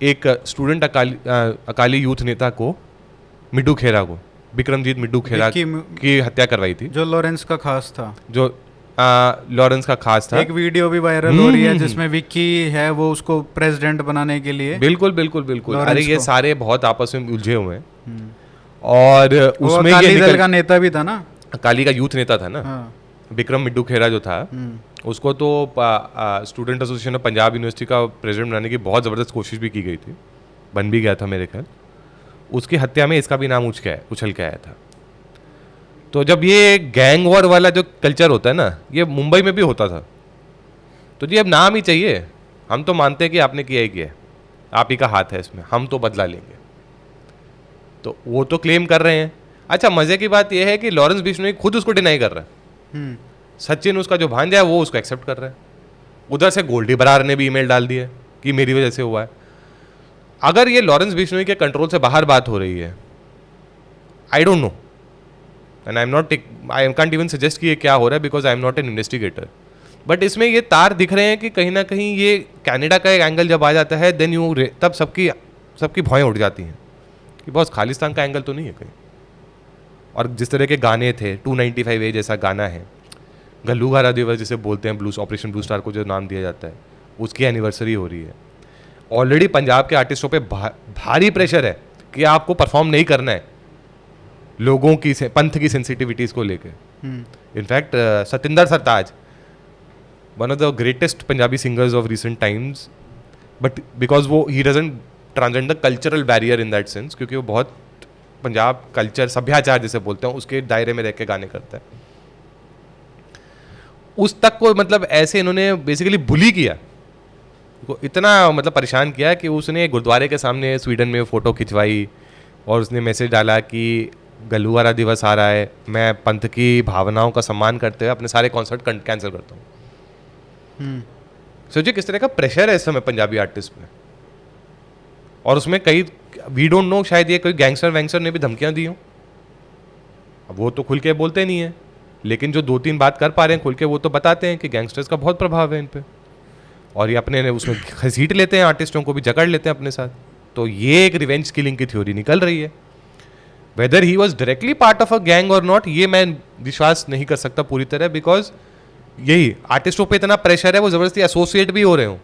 एक स्टूडेंट अकाली यूथ नेता को, मिड्डू खेरा को, विक्रमजीत मिड्डू खेरा की हत्या करवाई थी, जो लॉरेंस का खास था। जो लॉरेंस का खास था। एक वीडियो भी वायरल हो रही है जिसमें विक्की है, वो उसको प्रेसिडेंट बनाने के लिए। बिल्कुल बिल्कुल बिल्कुल। अरे ये सारे बहुत आपस में उलझे हुए हैं। और उसमें अकाली दल का नेता भी था ना, अकाली का यूथ नेता था ना, विक्रम मिड्डू खेरा जो था, उसको तो student association of Punjab university का प्रेसिडेंट बनाने की बहुत ज़बरदस्त कोशिश भी की गई थी, बन भी गया था मेरे ख्याल। उसकी हत्या में इसका भी नाम उछल के आया था। तो जब ये गैंग वॉर वाला जो कल्चर होता है ना, ये मुंबई में भी होता था। तो जी अब नाम ही चाहिए। हम तो मानते हैं कि आपने किया ही किया, आप ही का हाथ है इसमें, हम तो बदला लेंगे। तो वो तो क्लेम कर रहे हैं। अच्छा मजे की बात यह है कि लॉरेंस बिश्नोई खुद उसको डिनाई कर रहा है। सचिन उसका जो भांजा है वो उसको एक्सेप्ट कर रहा है। उधर से गोल्डी बरार ने भी ईमेल डाल दिया कि मेरी वजह से हुआ है। अगर ये लॉरेंस बिश्नोई के कंट्रोल से बाहर बात हो रही है, I don't know, and I can't even suggest कि ये क्या हो रहा है, because I am not an investigator. But इसमें ये तार दिख रहे हैं कि कहीं ना कहीं ये कनाडा का एक एंगल जब आ जाता है, देन तब सबकी भौएं उठ जाती हैं कि बॉस खालिस्तान का एंगल तो नहीं है कहीं। और जिस तरह के गाने थे, 295A जैसा गाना है, गल्लू घारा दिवस जिसे बोलते हैं, ब्लूस ऑपरेशन ब्लू स्टार को जो नाम दिया जाता है, उसकी एनिवर्सरी हो रही है। ऑलरेडी पंजाब के आर्टिस्टों पे भारी प्रेशर है कि आपको परफॉर्म नहीं करना है लोगों की पंथ की सेंसिटिविटीज़ को लेकर। In fact Satinder Sartaj, one of the greatest Punjabi singers of recent times, but because वो he doesn't transcend the cultural barrier in that sense, क्योंकि वो बहुत पंजाब कल्चर सभ्याचार जिसे बोलते हैं उसके दायरे में रह के गाने करता है, उस तक को मतलब ऐसे इन्होंने बेसिकली बुली किया को इतना मतलब परेशान किया कि उसने गुरुद्वारे के सामने स्वीडन में फ़ोटो खिंचवाई और उसने मैसेज डाला कि गलुवारा दिवस आ रहा है, मैं पंथ की भावनाओं का सम्मान करते हुए अपने सारे कॉन्सर्ट कैंसिल करता हूँ। सोचिए किस तरह का प्रेशर है इस समय पंजाबी आर्टिस्ट पे। और उसमें कई वी डोंट नो, शायद ये कोई गैंगस्टर वैंगस्टर ने भी धमकियाँ दी हों। अब वो तो खुल के बोलते नहीं है, लेकिन जो 2-3 बात कर पा रहे हैं खुल के वो तो बताते हैं कि गैंगस्टर्स का बहुत प्रभाव है इन पे, और ये अपने उसमें घसीट लेते हैं, आर्टिस्टों को भी जकड़ लेते हैं अपने साथ। तो ये एक रिवेंज किलिंग की थ्योरी निकल रही है। Weather he was directly part of a gang और नॉट, ये मैं विश्वास नहीं कर सकता पूरी तरह, बिकॉज यही आर्टिस्टों पे इतना प्रेशर है, वो ज़बरदस्ती एसोसिएट भी हो रहे हो।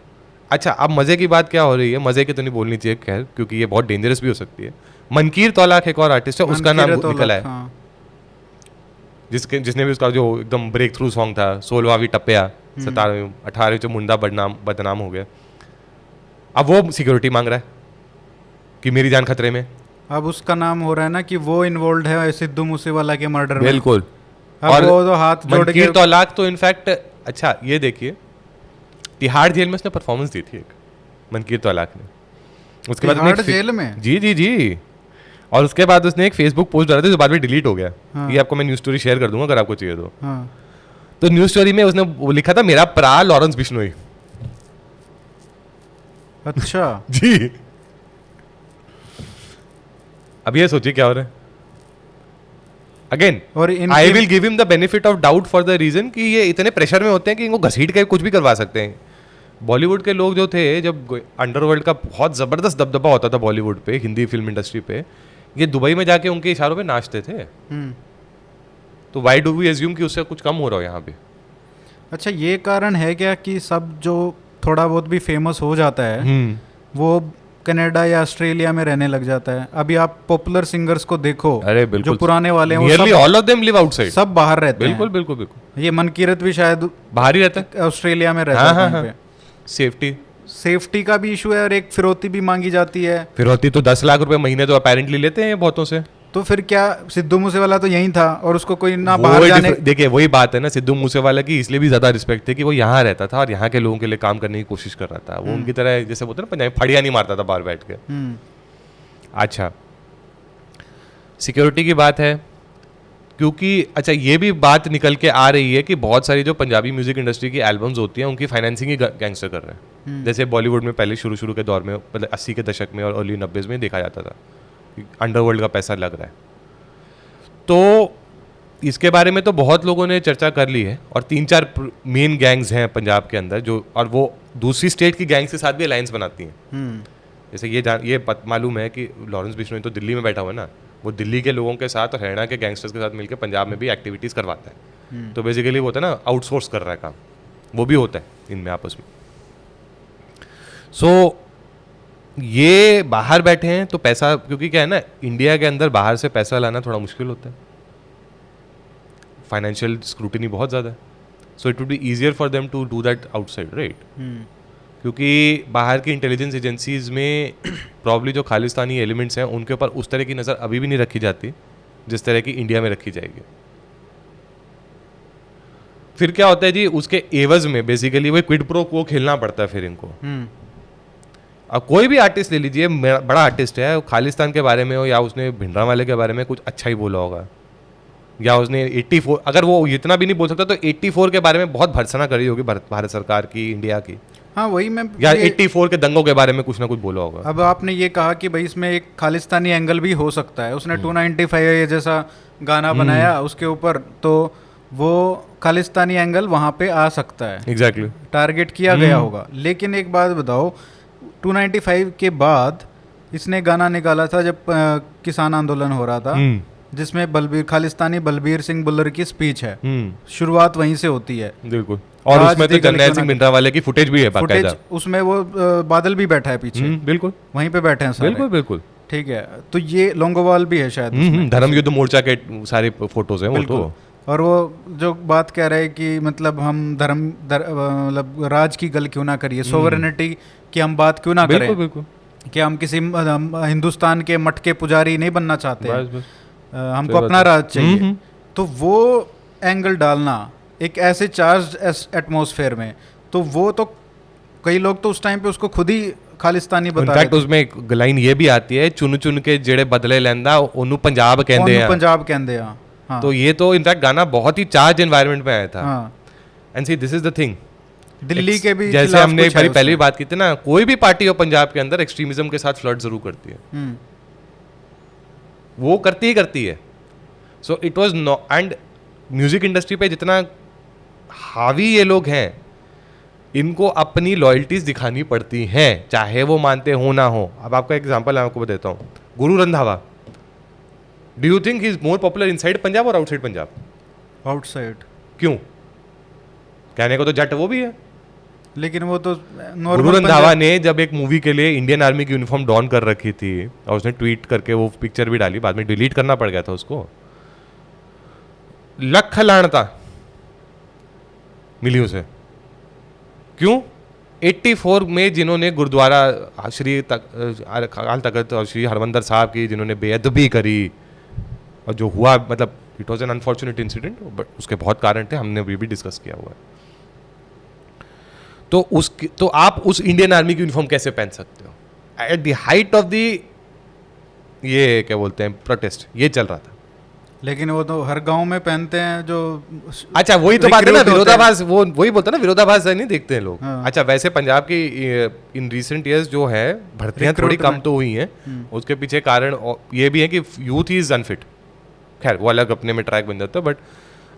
अच्छा, अब मज़े की बात क्या हो रही है, मज़े की तो नहीं बोलनी चाहिए खैर, क्योंकि ये बहुत डेंजरस भी हो सकती है। मनकीर तौलाक एक और आर्टिस्ट है, उसका नाम निकला है, जिसने भी उसका जो एकदम ब्रेक थ्रू सॉन्ग था 16वीं टप्पिया 17वीं 18वीं जो मुंडा बदनाम हो गया, अब वो सिक्योरिटी मांग रहा है कि मेरी जान खतरे में। अब उसका नाम हो रहा है ना कि वो इन्वॉल्व है सिद्धू मूसेवाला के मर्डर में। बिल्कुल। और वो तो हाथ जोड़ के तौलाक तो इनफैक्ट, अच्छा ये देखिए, तिहाड़ जेल में उसने परफॉर्मेंस दी थी एक, मनकीर तौलाक ने। उसके बाद तिहाड़ जेल में? जी जी जी। और उसके बाद उसने एक फेसबुक पोस्ट डाला था जो बाद में डिलीट हो गया। हाँ। ये आपको मैं न्यूज़ स्टोरी शेयर कर दूंगा अगर आपको चाहिए तो। हाँ। तो न्यूज़ स्टोरी में उसने वो लिखा था, मेरा प्रा लॉरेंस बिश्नोई। अच्छा। जी। अब ये सोचिए क्या हो रहा है। अगेन, और I will give him the benefit of doubt for the reason कि ये इतने प्रेशर में होते हैं कि इनको घसीट के कुछ भी करवा सकते हैं। बॉलीवुड के लोग जो थे, जब अंडरवर्ल्ड का बहुत ज़बरदस्त दबदबा होता था बॉलीवुड पे, हिंदी फिल्म इंडस्ट्री पे, ये दुबई में जाके उनके इशारों पे नाचते थे। तो व्हाई डू वी एज्यूम कि उससे कुछ कम हो रहा हो यहाँ पे। अच्छा, ये कारण है क्या कि सब जो थोड़ा बहुत भी फेमस हो जाता है वो कनाडा या ऑस्ट्रेलिया में रहने लग जाता है? अभी आप पॉपुलर सिंगर्स को देखो, अरे बिल्कुल, जो पुराने वाले हैं, nearly all of them live outside, सब बाहर रहते हैं। बिल्कुल बिल्कुल बिल्कुल। ये मनकीरत भी शायद बाहर ही रहता है, ऑस्ट्रेलिया में रहता है। हाँ। सेफ्टी का भी इशू है, और एक फिरौती भी मांगी जाती है। फिरौती तो 10 लाख रुपए महीने तो अपेरेंटली लेते हैं बहुतों से। तो फिर क्या, सिद्धू मूसेवाला तो यहीं था और उसको कोई ना बाहर जाने। देखिए वही बात है ना, सिद्धू मूसेवाला की इसलिए भी ज्यादा रिस्पेक्ट थी कि वो यहाँ रहता था और यहाँ के लोगों के लिए काम करने की कोशिश कर रहा था। वो उनकी तरह जैसे बोलते ना पंजाबी फड़िया नहीं मारता था बाहर बैठ के। अच्छा, सिक्योरिटी की बात है, क्योंकि अच्छा ये भी बात निकल के आ रही है कि बहुत सारी जो पंजाबी म्यूजिक इंडस्ट्री की एल्बम्स होती हैं उनकी फाइनेंसिंग ही गैंगस्टर कर रहे हैं। जैसे बॉलीवुड में पहले शुरू के दौर में, मतलब 80 के दशक में और अर्ली 90s में देखा जाता था अंडरवर्ल्ड का पैसा लग रहा है। तो इसके बारे में तो बहुत लोगों ने चर्चा कर ली है, और 3-4 मेन गैंग्स हैं पंजाब के अंदर जो, और वो दूसरी स्टेट की गैंग्स के साथ भी अलायंस बनाती हैं। जैसे ये मालूम है कि लॉरेंस बिश्नोई तो दिल्ली में बैठा हुआ है ना, वो दिल्ली के लोगों के साथ और हरियाणा के गैंगस्टर्स के साथ मिलकर पंजाब में भी एक्टिविटीज़ करवाता है। तो बेसिकली वो होता है ना, आउटसोर्स कर रहा है काम, वो भी होता है इनमें आपस में। सो ये बाहर बैठे हैं तो पैसा, क्योंकि क्या है ना, इंडिया के अंदर बाहर से पैसा लाना थोड़ा मुश्किल होता है, फाइनेंशियल स्क्रूटिनी बहुत ज़्यादा है। So it would be easier for them to do that outside, right? क्योंकि बाहर की इंटेलिजेंस एजेंसीज में प्रॉब्ली जो खालिस्तानी एलिमेंट्स हैं उनके ऊपर उस तरह की नज़र अभी भी नहीं रखी जाती जिस तरह की इंडिया में रखी जाएगी। फिर क्या होता है जी, उसके एवज में बेसिकली वो क्विड प्रो को खेलना पड़ता है फिर इनको। अब कोई भी आर्टिस्ट ले लीजिए, बड़ा आर्टिस्ट है, खालिस्तान के बारे में हो या उसने भिंडरांवाले के बारे में कुछ अच्छा ही बोला होगा, या उसने 84, अगर वो इतना भी नहीं बोल सकता तो 84 के बारे में बहुत भर्त्सना करी होगी भारत सरकार की, इंडिया की। हाँ, वही मैं, या 84 के दंगों के बारे में कुछ ना कुछ बोला होगा। अब आपने ये कहा कि भाई इसमें एक खालिस्तानी एंगल भी हो सकता है, उसने 295 जैसा गाना बनाया उसके ऊपर, तो वो खालिस्तानी एंगल वहाँ पे आ सकता है। एग्जैक्टली टारगेट किया गया होगा। लेकिन एक बात बताओ, 295 के बाद इसने गाना निकाला था जब किसान आंदोलन हो रहा था, जिसमें खालिस्तानी बलबीर सिंह बुल्लर की स्पीच है, शुरुआत वहीं से होती है। बिल्कुल, और उसमें तो जर्नैल सिंह भिंडरांवाले की फुटेज भी है, फुटेज उसमें वो बादल भी बैठा है पीछे, बिल्कुल वहीं पे बैठे हैं सारे। बिल्कुल बिल्कुल, ठीक है। तो ये लोंगोवाल भी है शायद, धर्म युद्ध मोर्चा के सारे फोटोज हैं वो तो। और वो जो बात कह रहे हैं कि मतलब हम मतलब राज की गल क्यों ना करिए, सोवरेनिटी की हम बात क्यों ना करें, बिल्कुल, कि हम किसी हिंदुस्तान के मठ के पुजारी नहीं बनना चाहते, हमको अपना राज चाहिए। तो वो एंगल डालना एक ऐसे चार्ज एटमॉस्फेयर में, तो वो तो कई लोग तो उस टाइम पे उसको खुद ही खालिस्तानी बता रहे इनफैक्ट थे। उसमें एक लाइन ये भी आती है, चुन चुन के जेड़े बदले लेंदा ओनू पंजाब कहंदे ਉਹਨੂੰ हैं। पंजाब कहंदे आ। हाँ तो ये तो इनफैक्ट गाना बहुत ही चार्ज एनवायरनमेंट में आया था। हाँ, and see this is the thing, Delhi के भी जैसे खिलाफ हमने कुछ एक बारी है पहले भी उसमें। बात की थी ना, कोई भी पार्टी हो पंजाब के अंदर एक्सट्रीमिज्म के साथ फ्लर्ट जरूर करती है, हम्म, वो करती है। So it was no, and music industry पे जितना हावी ये लोग हैं, इनको अपनी लॉयल्टीज दिखानी पड़ती हैं, चाहे वो मानते हो ना हो। अब आपका एग्जांपल मैं आपको देता हूँ, Guru Randhawa, do you think he is more popular inside Punjab और आउटसाइड पंजाब? आउटसाइड। क्यों? कहने को तो जट वो भी है। लेकिन वो तो गुरु नॉर्मल रंधावा ने जब एक मूवी के लिए इंडियन आर्मी की यूनिफॉर्म डॉन कर रखी थी और उसने ट्वीट करके वो पिक्चर भी डाली, बाद में डिलीट करना पड़ गया था उसको, लख लानता मिली उसे। क्यों? 84 में जिन्होंने गुरुद्वारा श्री अकाल तख्त और श्री हरमंदर साहब की जिन्होंने बेअदबी करी, और जो हुआ, मतलब it was an unfortunate incident, but उसके बहुत कारण थे, हमने अभी भी डिस्कस किया हुआ है। तो आप उस इंडियन आर्मी की यूनिफॉर्म कैसे पहन सकते हो at the height of the, ये क्या बोलते हैं, प्रोटेस्ट ये चल रहा था। लेकिन वो तो हर गांव में पहनते हैं जो। अच्छा वही तो बात है ना, recruit होते हैं। विरोधाभास, वो वही बोलता है ना, विरोधाभास नहीं देखते हैं लोग। हाँ। अच्छा वैसे पंजाब की इन रिसेंट ईयर्स जो है भर्तियां थोड़ी कम तो हुई हैं, उसके पीछे कारण ये भी है कि यूथ ही इज अनफिट। खैर वो अलग अपने में ट्रैक बन जाता है, बट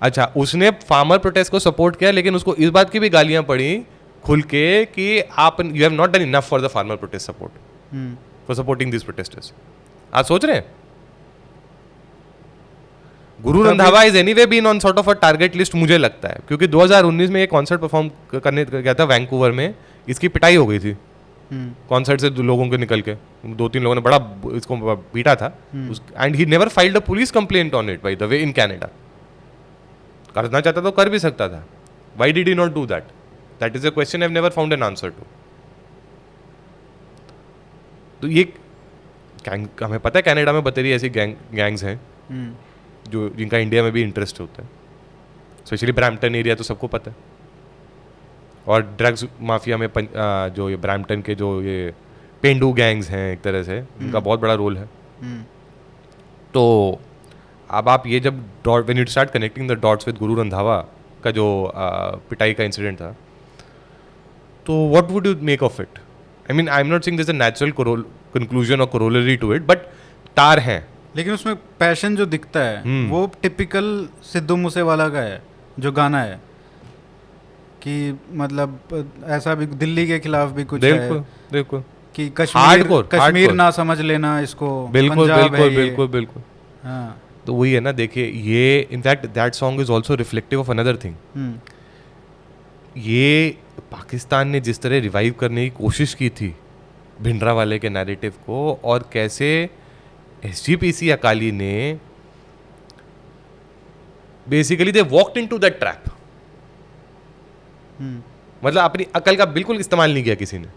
अच्छा उसने फार्मर प्रोटेस्ट को सपोर्ट किया, लेकिन उसको इस बात की भी गालियां पड़ी खुल के कि आप you have not done enough for the farmer protest support, for supporting this protesters. आप सोच रहे हैं Guru Randhawa is anyway been on sort of a target list, मुझे लगता है, क्योंकि 2019 में एक कॉन्सर्ट परफॉर्म करने गया था वैंकूवर में, इसकी पिटाई हो गई थी कॉन्सर्ट से लोगों के निकल के, 2-3 लोगों ने बड़ा इसको पीटा था, and he never filed a police complaint on it by the way in Canada. करना चाहता तो कर भी सकता था, why did he not do that? That is a question I have never found an answer to. तो ये हमें पता है कनाडा में बतेरी ऐसी गैंग्स हैं जो जिनका इंडिया में भी इंटरेस्ट होता है, स्पेशली ब्रैम्पटन एरिया तो सबको पता है, और ड्रग्स माफिया में जो ये ब्रैम्पटन के जो ये पेंडू गैंग्स हैं एक तरह से, इनका बहुत बड़ा रोल है। तो अब आप ये जब when you start connecting the dots with Guru Randhawa का जो पिटाई का इंसिडेंट था, तो what would you make of it? I mean I am not saying this is a natural conclusion और कोरोलरी टू इट, बट तार हैं। लेकिन उसमें पैशन जो दिखता है वो टिपिकल सिद्धू मूसेवाला का है, जो गाना है कि मतलब ऐसा भी दिल्ली के खिलाफ भी कुछ बिल्कुल है बिल्कुल कि कश्मीर hardcore। ना समझ लेना इसको, बिल्कुल पंजाब है बिल्कुल ये। बिल्कुल बिल्कुल। हाँ। तो वही है ना, देखिए ये in fact that song is also reflective of another thing. ये पाकिस्तान ने जिस तरह रिवाइव करने की कोशिश की थी भिंडरा वाले के नैरेटिव को, और कैसे एसजीपीसी अकाली ने basically they walked into that trap, मतलब अपनी अकल का बिल्कुल इस्तेमाल नहीं किया किसी ने,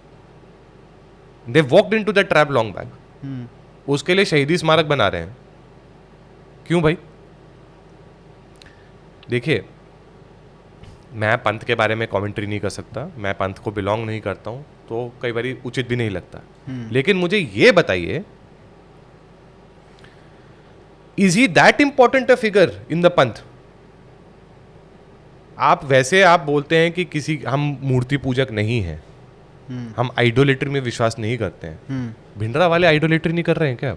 they walked into that trap long back. उसके लिए शहीदी स्मारक बना रहे हैं। क्यों भाई? देखिए मैं पंथ के बारे में कमेंट्री नहीं कर सकता, मैं पंथ को बिलोंग नहीं करता हूं, तो कई बार उचित भी नहीं लगता, लेकिन मुझे ये बताइए, is he that important a figure in the पंथ? आप वैसे आप बोलते हैं कि किसी हम मूर्ति पूजक नहीं हैं, हम आइडोलेट्री में विश्वास नहीं करते हैं। भिंडरा वाले आइडोलेट्री नहीं कर रहे हैं क्या?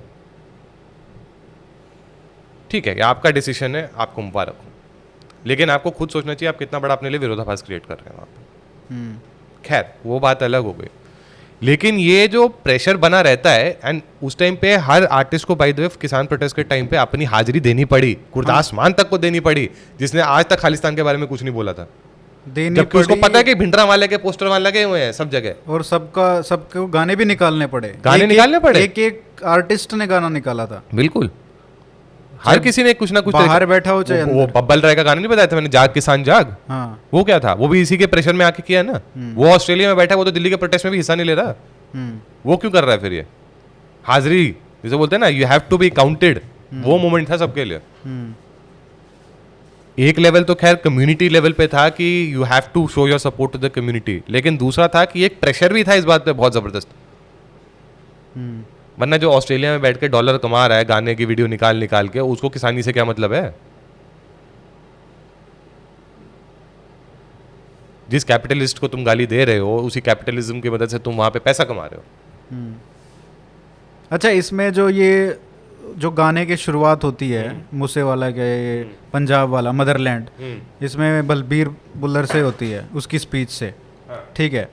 ठीक है, आपका डिसीजन है, आपको मुबारक हो, लेकिन आपको खुद सोचना चाहिए आप कितना बड़ा अपने लिए विरोधाभास क्रिएट कर रहे हैं वहां पे। खैर वो बात अलग हो गई, लेकिन ये जो प्रेशर बना रहता है, एंड उस टाइम पे हर आर्टिस्ट को बाय द वे किसान प्रोटेस्ट के टाइम पे अपनी हाजिरी देनी पड़ी, गुरदास मान तक को देनी पड़ी, जिसने आज तक खालिस्तान के बारे में कुछ नहीं बोला था, जबकि उसको पता है कि भिंडरा वाले के पोस्टर वहां लगे हुए हैं सब जगह, और सबको गाने भी निकालने पड़े, निकालने पड़े। एक आर्टिस्ट ने गाना निकाला था। बिल्कुल, हर किसी ने कुछ ना कुछ बाहर बैठा हो चाहे वो बब्बल राय का गाना नहीं बताया था मैंने, जाग किसान जाग। हाँ। वो क्या था? वो भी इसी के प्रेशर में आके किया ना। वो ऑस्ट्रेलिया में बैठा, वो तो दिल्ली के प्रोटेस्ट में भी हिस्सा नहीं ले रहा। वो क्यों कर रहा है फिर? ये हाजिरी जिसे बोलते हैं ना, you have to be counted, वो मोमेंट था सबके लिए। एक लेवल तो खैर कम्युनिटी लेवल पे था कि you have to show your support to the community, लेकिन दूसरा था कि एक प्रेशर भी था इस बात पे बहुत ज़बरदस्त। वरना जो ऑस्ट्रेलिया में बैठ के डॉलर कमा रहा है गाने की वीडियो निकाल निकाल के, उसको किसानी से क्या मतलब है? जिस कैपिटलिस्ट को तुम गाली दे रहे हो, उसी कैपिटलिज्म की मदद से तुम वहां पे पैसा कमा रहे हो। अच्छा, इसमें जो गाने की शुरुआत होती है मूसेवाला के, पंजाब वाला मदरलैंड, इसमें बलबीर बुल्लर से होती है, उसकी स्पीच से, ठीक है,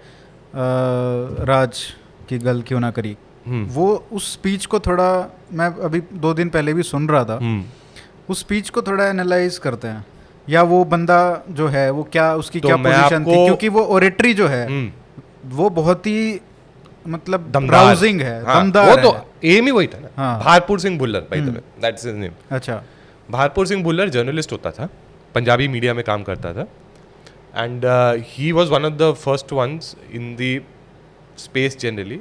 राज की गल क्यों ना करी, वो उस स्पीच को थोड़ा, मैं अभी 2 दिन पहले भी सुन रहा था, उस स्पीच को थोड़ा एनालाइज करते हैं, या वो बंदा जो है वो क्या, उसकी तो क्या पोजीशन थी, क्योंकि वो ओरेटरी जो है वो बहुत ही मतलब ब्राउजिंग है, हाँ, दमदार वो तो है। एम ही वही था ना। हाँ। Bharpur Singh Bhullar, by the way, that's his name. अच्छा। भारपुर सिंह भुल्लर जर्नलिस्ट होता था, पंजाबी मीडिया में काम करता था, and he was one of the first ones in the space generally.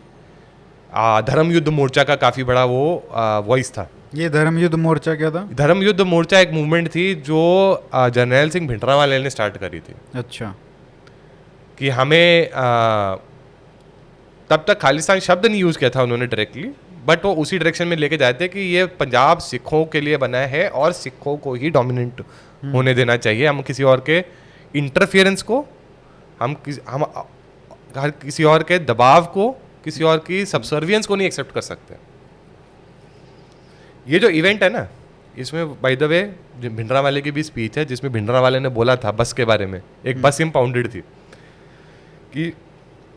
Dharam Yudh मोर्चा का काफ़ी बड़ा वो वॉइस था। ये धर्म युद्ध मोर्चा क्या था? धर्म युद्ध मोर्चा एक मूवमेंट थी जो जर्नैल सिंह भिंडरावाले ने स्टार्ट करी थी। अच्छा। कि हमें तब तक खालिस्तान शब्द नहीं यूज़ किया था उन्होंने डायरेक्टली, बट वो उसी डायरेक्शन में लेके जाते कि ये पंजाब सिखों के लिए बना है और सिखों को ही डोमिनेंट होने देना चाहिए। हम किसी और के इंटरफियरेंस को, हम किसी और के दबाव को, किसी और की सबसर्वियंस को नहीं एक्सेप्ट कर सकते। ये जो इवेंट है ना, इसमें बाय द वे भिंडरावाले की भी स्पीच है जिसमें भिंडरावाले ने बोला था बस के बारे में। एक बस इंपाउंडेड थी कि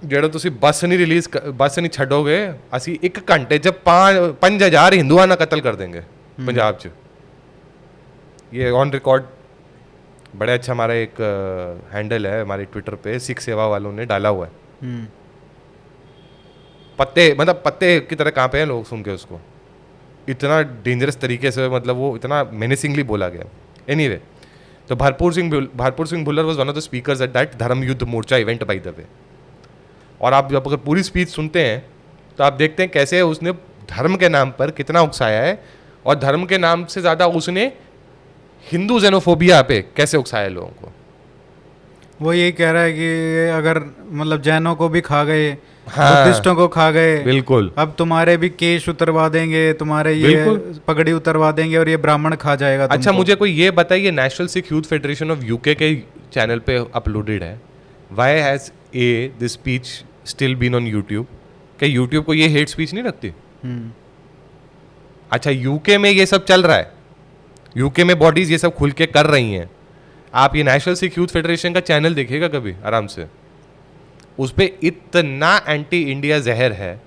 ਜਿਹੜਾ ਤੁਸੀਂ ਬੱਸ नहीं रिलीज ਬੱਸ नहीं ਛੱਡੋਗੇ, ਅਸੀਂ 1 घंटे 'ਚ 5,000 हिंदुओं ना कत्ल कर देंगे पंजाब च। ये ऑन रिकॉर्ड बड़े अच्छा हमारा एक हैंडल है हमारे ट्विटर पे, सिख सेवा वालों ने डाला हुआ है। पत्ते की तरह कांपे हैं लोग सुन के उसको, इतना डेंजरस तरीके से, मतलब वो इतना मेनेसिंगली बोला गया। एनीवे, तो Bharpur Singh Bhullar was one of the speakers at that Dharam Yudh Morcha event by the way. और आप जब अगर पूरी स्पीच सुनते हैं तो आप देखते हैं कैसे उसने धर्म के नाम पर कितना उकसाया है, और धर्म के नाम से ज़्यादा उसने हिंदू जेनोफोबिया पे कैसे उकसाया लोगों को। वो ये कह रहा है कि अगर मतलब जैनों को भी खा गए, हाँ, बुद्धिस्टों को खा गए, बिल्कुल, अब तुम्हारे भी केश उतरवा देंगे, तुम्हारे ये पगड़ी उतरवा देंगे, और ये ब्राह्मण खा जाएगा तुमको। अच्छा, मुझे कोई ये बताइए, National Sikh Youth Federation of UK के चैनल पे अपलोडेड है, why has this speech still been on YouTube? क्या यूट्यूब को ये हेट स्पीच नहीं लगती? अच्छा, यूके में ये सब चल रहा है, यूके में बॉडीज ये सब खुल के कर रही हैं। आप ये नेशनल सिख यूथ फेडरेशन का चैनल देखिएगा कभी आराम से, उस पर इतना एंटी इंडिया जहर है।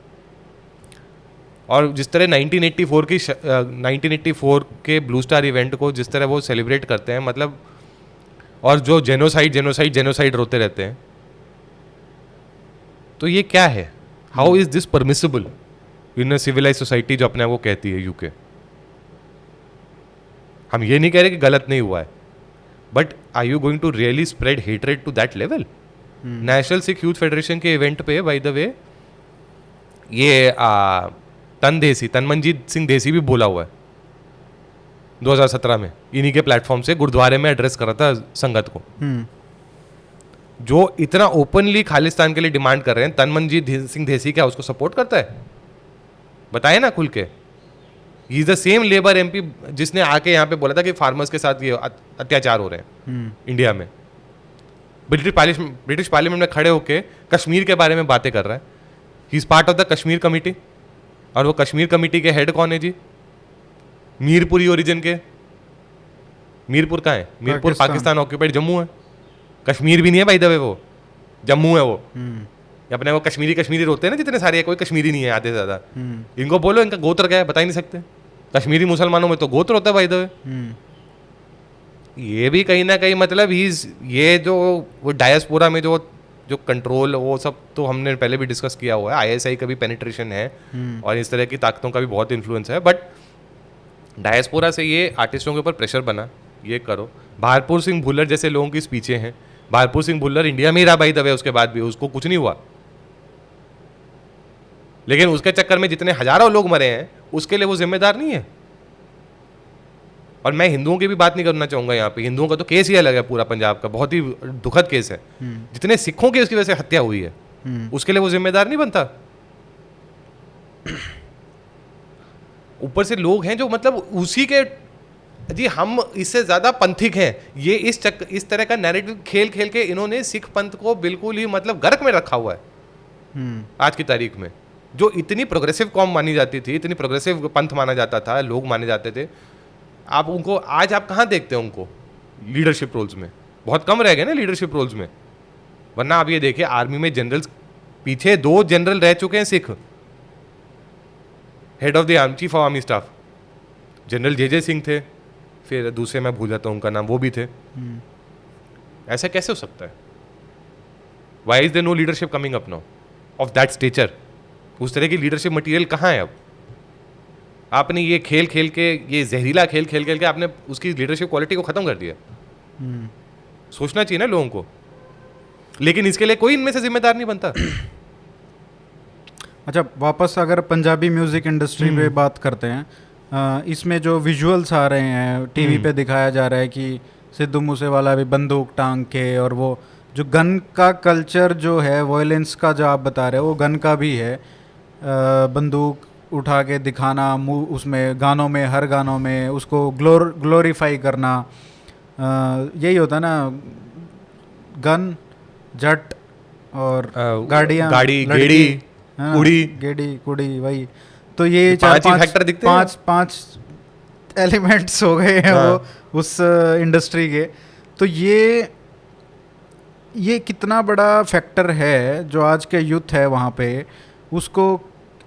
और जिस तरह 1984 के ब्लू स्टार इवेंट को जिस तरह वो सेलिब्रेट करते हैं, मतलब, और जो जेनोसाइड रोते रहते हैं, तो ये क्या है? How is this permissible in a civilise society जो अपने आप को कहती है यूके? हम ये नहीं कह रहे कि गलत नहीं हुआ है, but are you going to really spread hatred to that level? National Sikh Youth Federation के इवेंट पे बाय द वे ये तनमनजीत सिंह देसी भी बोला हुआ है 2017 में, इन्हीं के प्लेटफॉर्म से गुरुद्वारे में एड्रेस कर रहा था संगत को। जो इतना ओपनली खालिस्तान के लिए डिमांड कर रहे हैं, तनमनजीत सिंह देसी क्या उसको सपोर्ट करता है? बताए ना खुल के। He is the same labour MP जिसने आके यहाँ पे बोला था कि फार्मर्स के साथ ये अत्याचार हो रहे हैं इंडिया में। ब्रिटिश पार्लियामेंट में खड़े होके कश्मीर के बारे में बातें कर रहा है। He is part of the Kashmir committee, और वो कश्मीर कमिटी के हेड कौन है जी? मीरपुरी ओरिजिन के। मीरपुर कहाँ है? मीरपुर पाकिस्तान ऑक्यूपाइड जम्मू है, कश्मीर भी नहीं है भाई दबे, वो जम्मू है। वो अपने वो कश्मीरी रोते हैं ना जितने सारे, कोई कश्मीरी नहीं है आधे से ज़्यादा। इनको बोलो इनका गोत्र क्या है, बता ही नहीं सकते। कश्मीरी मुसलमानों में तो गोत्र होता है भाई दबे। ये भी कहीं ना कहीं मतलब ये जो वो डायस्पोरा में जो कंट्रोल, वो सब तो हमने पहले भी डिस्कस किया हुआ है। आईएसआई का भी पेनिट्रेशन है और इस तरह की ताकतों का भी बहुत इन्फ्लुएंस है, बट डायस्पोरा से ये आर्टिस्टों के ऊपर प्रेशर बना, ये करो। भारपुर सिंह भुल्लर जैसे लोगों की स्पीचें हैं। भारपुर सिंह भुल्लर इंडिया में ही रहा भाई दबे, उसके बाद भी उसको कुछ नहीं हुआ, लेकिन उसके चक्कर में जितने हजारों लोग मरे हैं उसके लिए वो जिम्मेदार नहीं है। और मैं हिंदुओं की भी बात नहीं करना चाहूँगा यहाँ पे, हिंदुओं का तो केस ही अलग है पूरा पंजाब का, बहुत ही दुखद केस है। जितने सिखों की उसकी वजह से हत्या हुई है, उसके लिए वो जिम्मेदार नहीं बनता। ऊपर से लोग हैं जो मतलब उसी के, जी हम इससे ज्यादा पंथिक हैं, ये इस तरह का नैरेटिव खेल खेल के इन्होंने सिख पंथ को बिल्कुल ही मतलब गर्क में रखा हुआ है आज की तारीख में। जो इतनी प्रोग्रेसिव कॉम मानी जाती थी, इतनी प्रोग्रेसिव पंथ माना जाता था, लोग माने जाते थे, आप उनको आज आप कहाँ देखते हैं उनको लीडरशिप रोल्स में? बहुत कम रह गए ना लीडरशिप रोल्स में। वरना आप ये देखिए आर्मी में जनरल्स, पीछे 2 जनरल रह चुके हैं Sikh, head of the army, chief of army staff, general J Singh थे, फिर दूसरे मैं भूल जाता हूँ उनका नाम, वो भी थे। ऐसा कैसे हो सकता है? Why is there no leadership coming up now of that stature? उस तरह की लीडरशिप मटेरियल कहाँ है अब? आपने ये खेल खेल के, ये जहरीला खेल खेल खेल के आपने उसकी लीडरशिप क्वालिटी को खत्म कर दिया। सोचना चाहिए ना लोगों को, लेकिन इसके लिए कोई इनमें से जिम्मेदार नहीं बनता। अच्छा, वापस अगर पंजाबी म्यूजिक इंडस्ट्री पे बात करते हैं, इसमें जो विजुअल्स आ रहे हैं टीवी पे दिखाया जा रहा है कि सिद्धू मूसेवाला भी बंदूक टांग के, और वो जो गन का कल्चर जो है, वॉयलेंस का जो आप बता रहे हो, वो गन का भी है। बंदूक उठा के दिखाना उसमें गानों में, हर गानों में उसको ग्लोरीफाई करना, यही होता है ना, गन, जट और गाड़ियाँ, गाड़ी, गेड़ी, कुड़ी, गेड़ी कुड़ी, वही तो ये 4-5 फैक्टर दिखते हैं, 5 एलिमेंट्स हो गए हैं वो उस इंडस्ट्री के। तो ये कितना बड़ा फैक्टर है जो आज के यूथ है वहाँ पे, उसको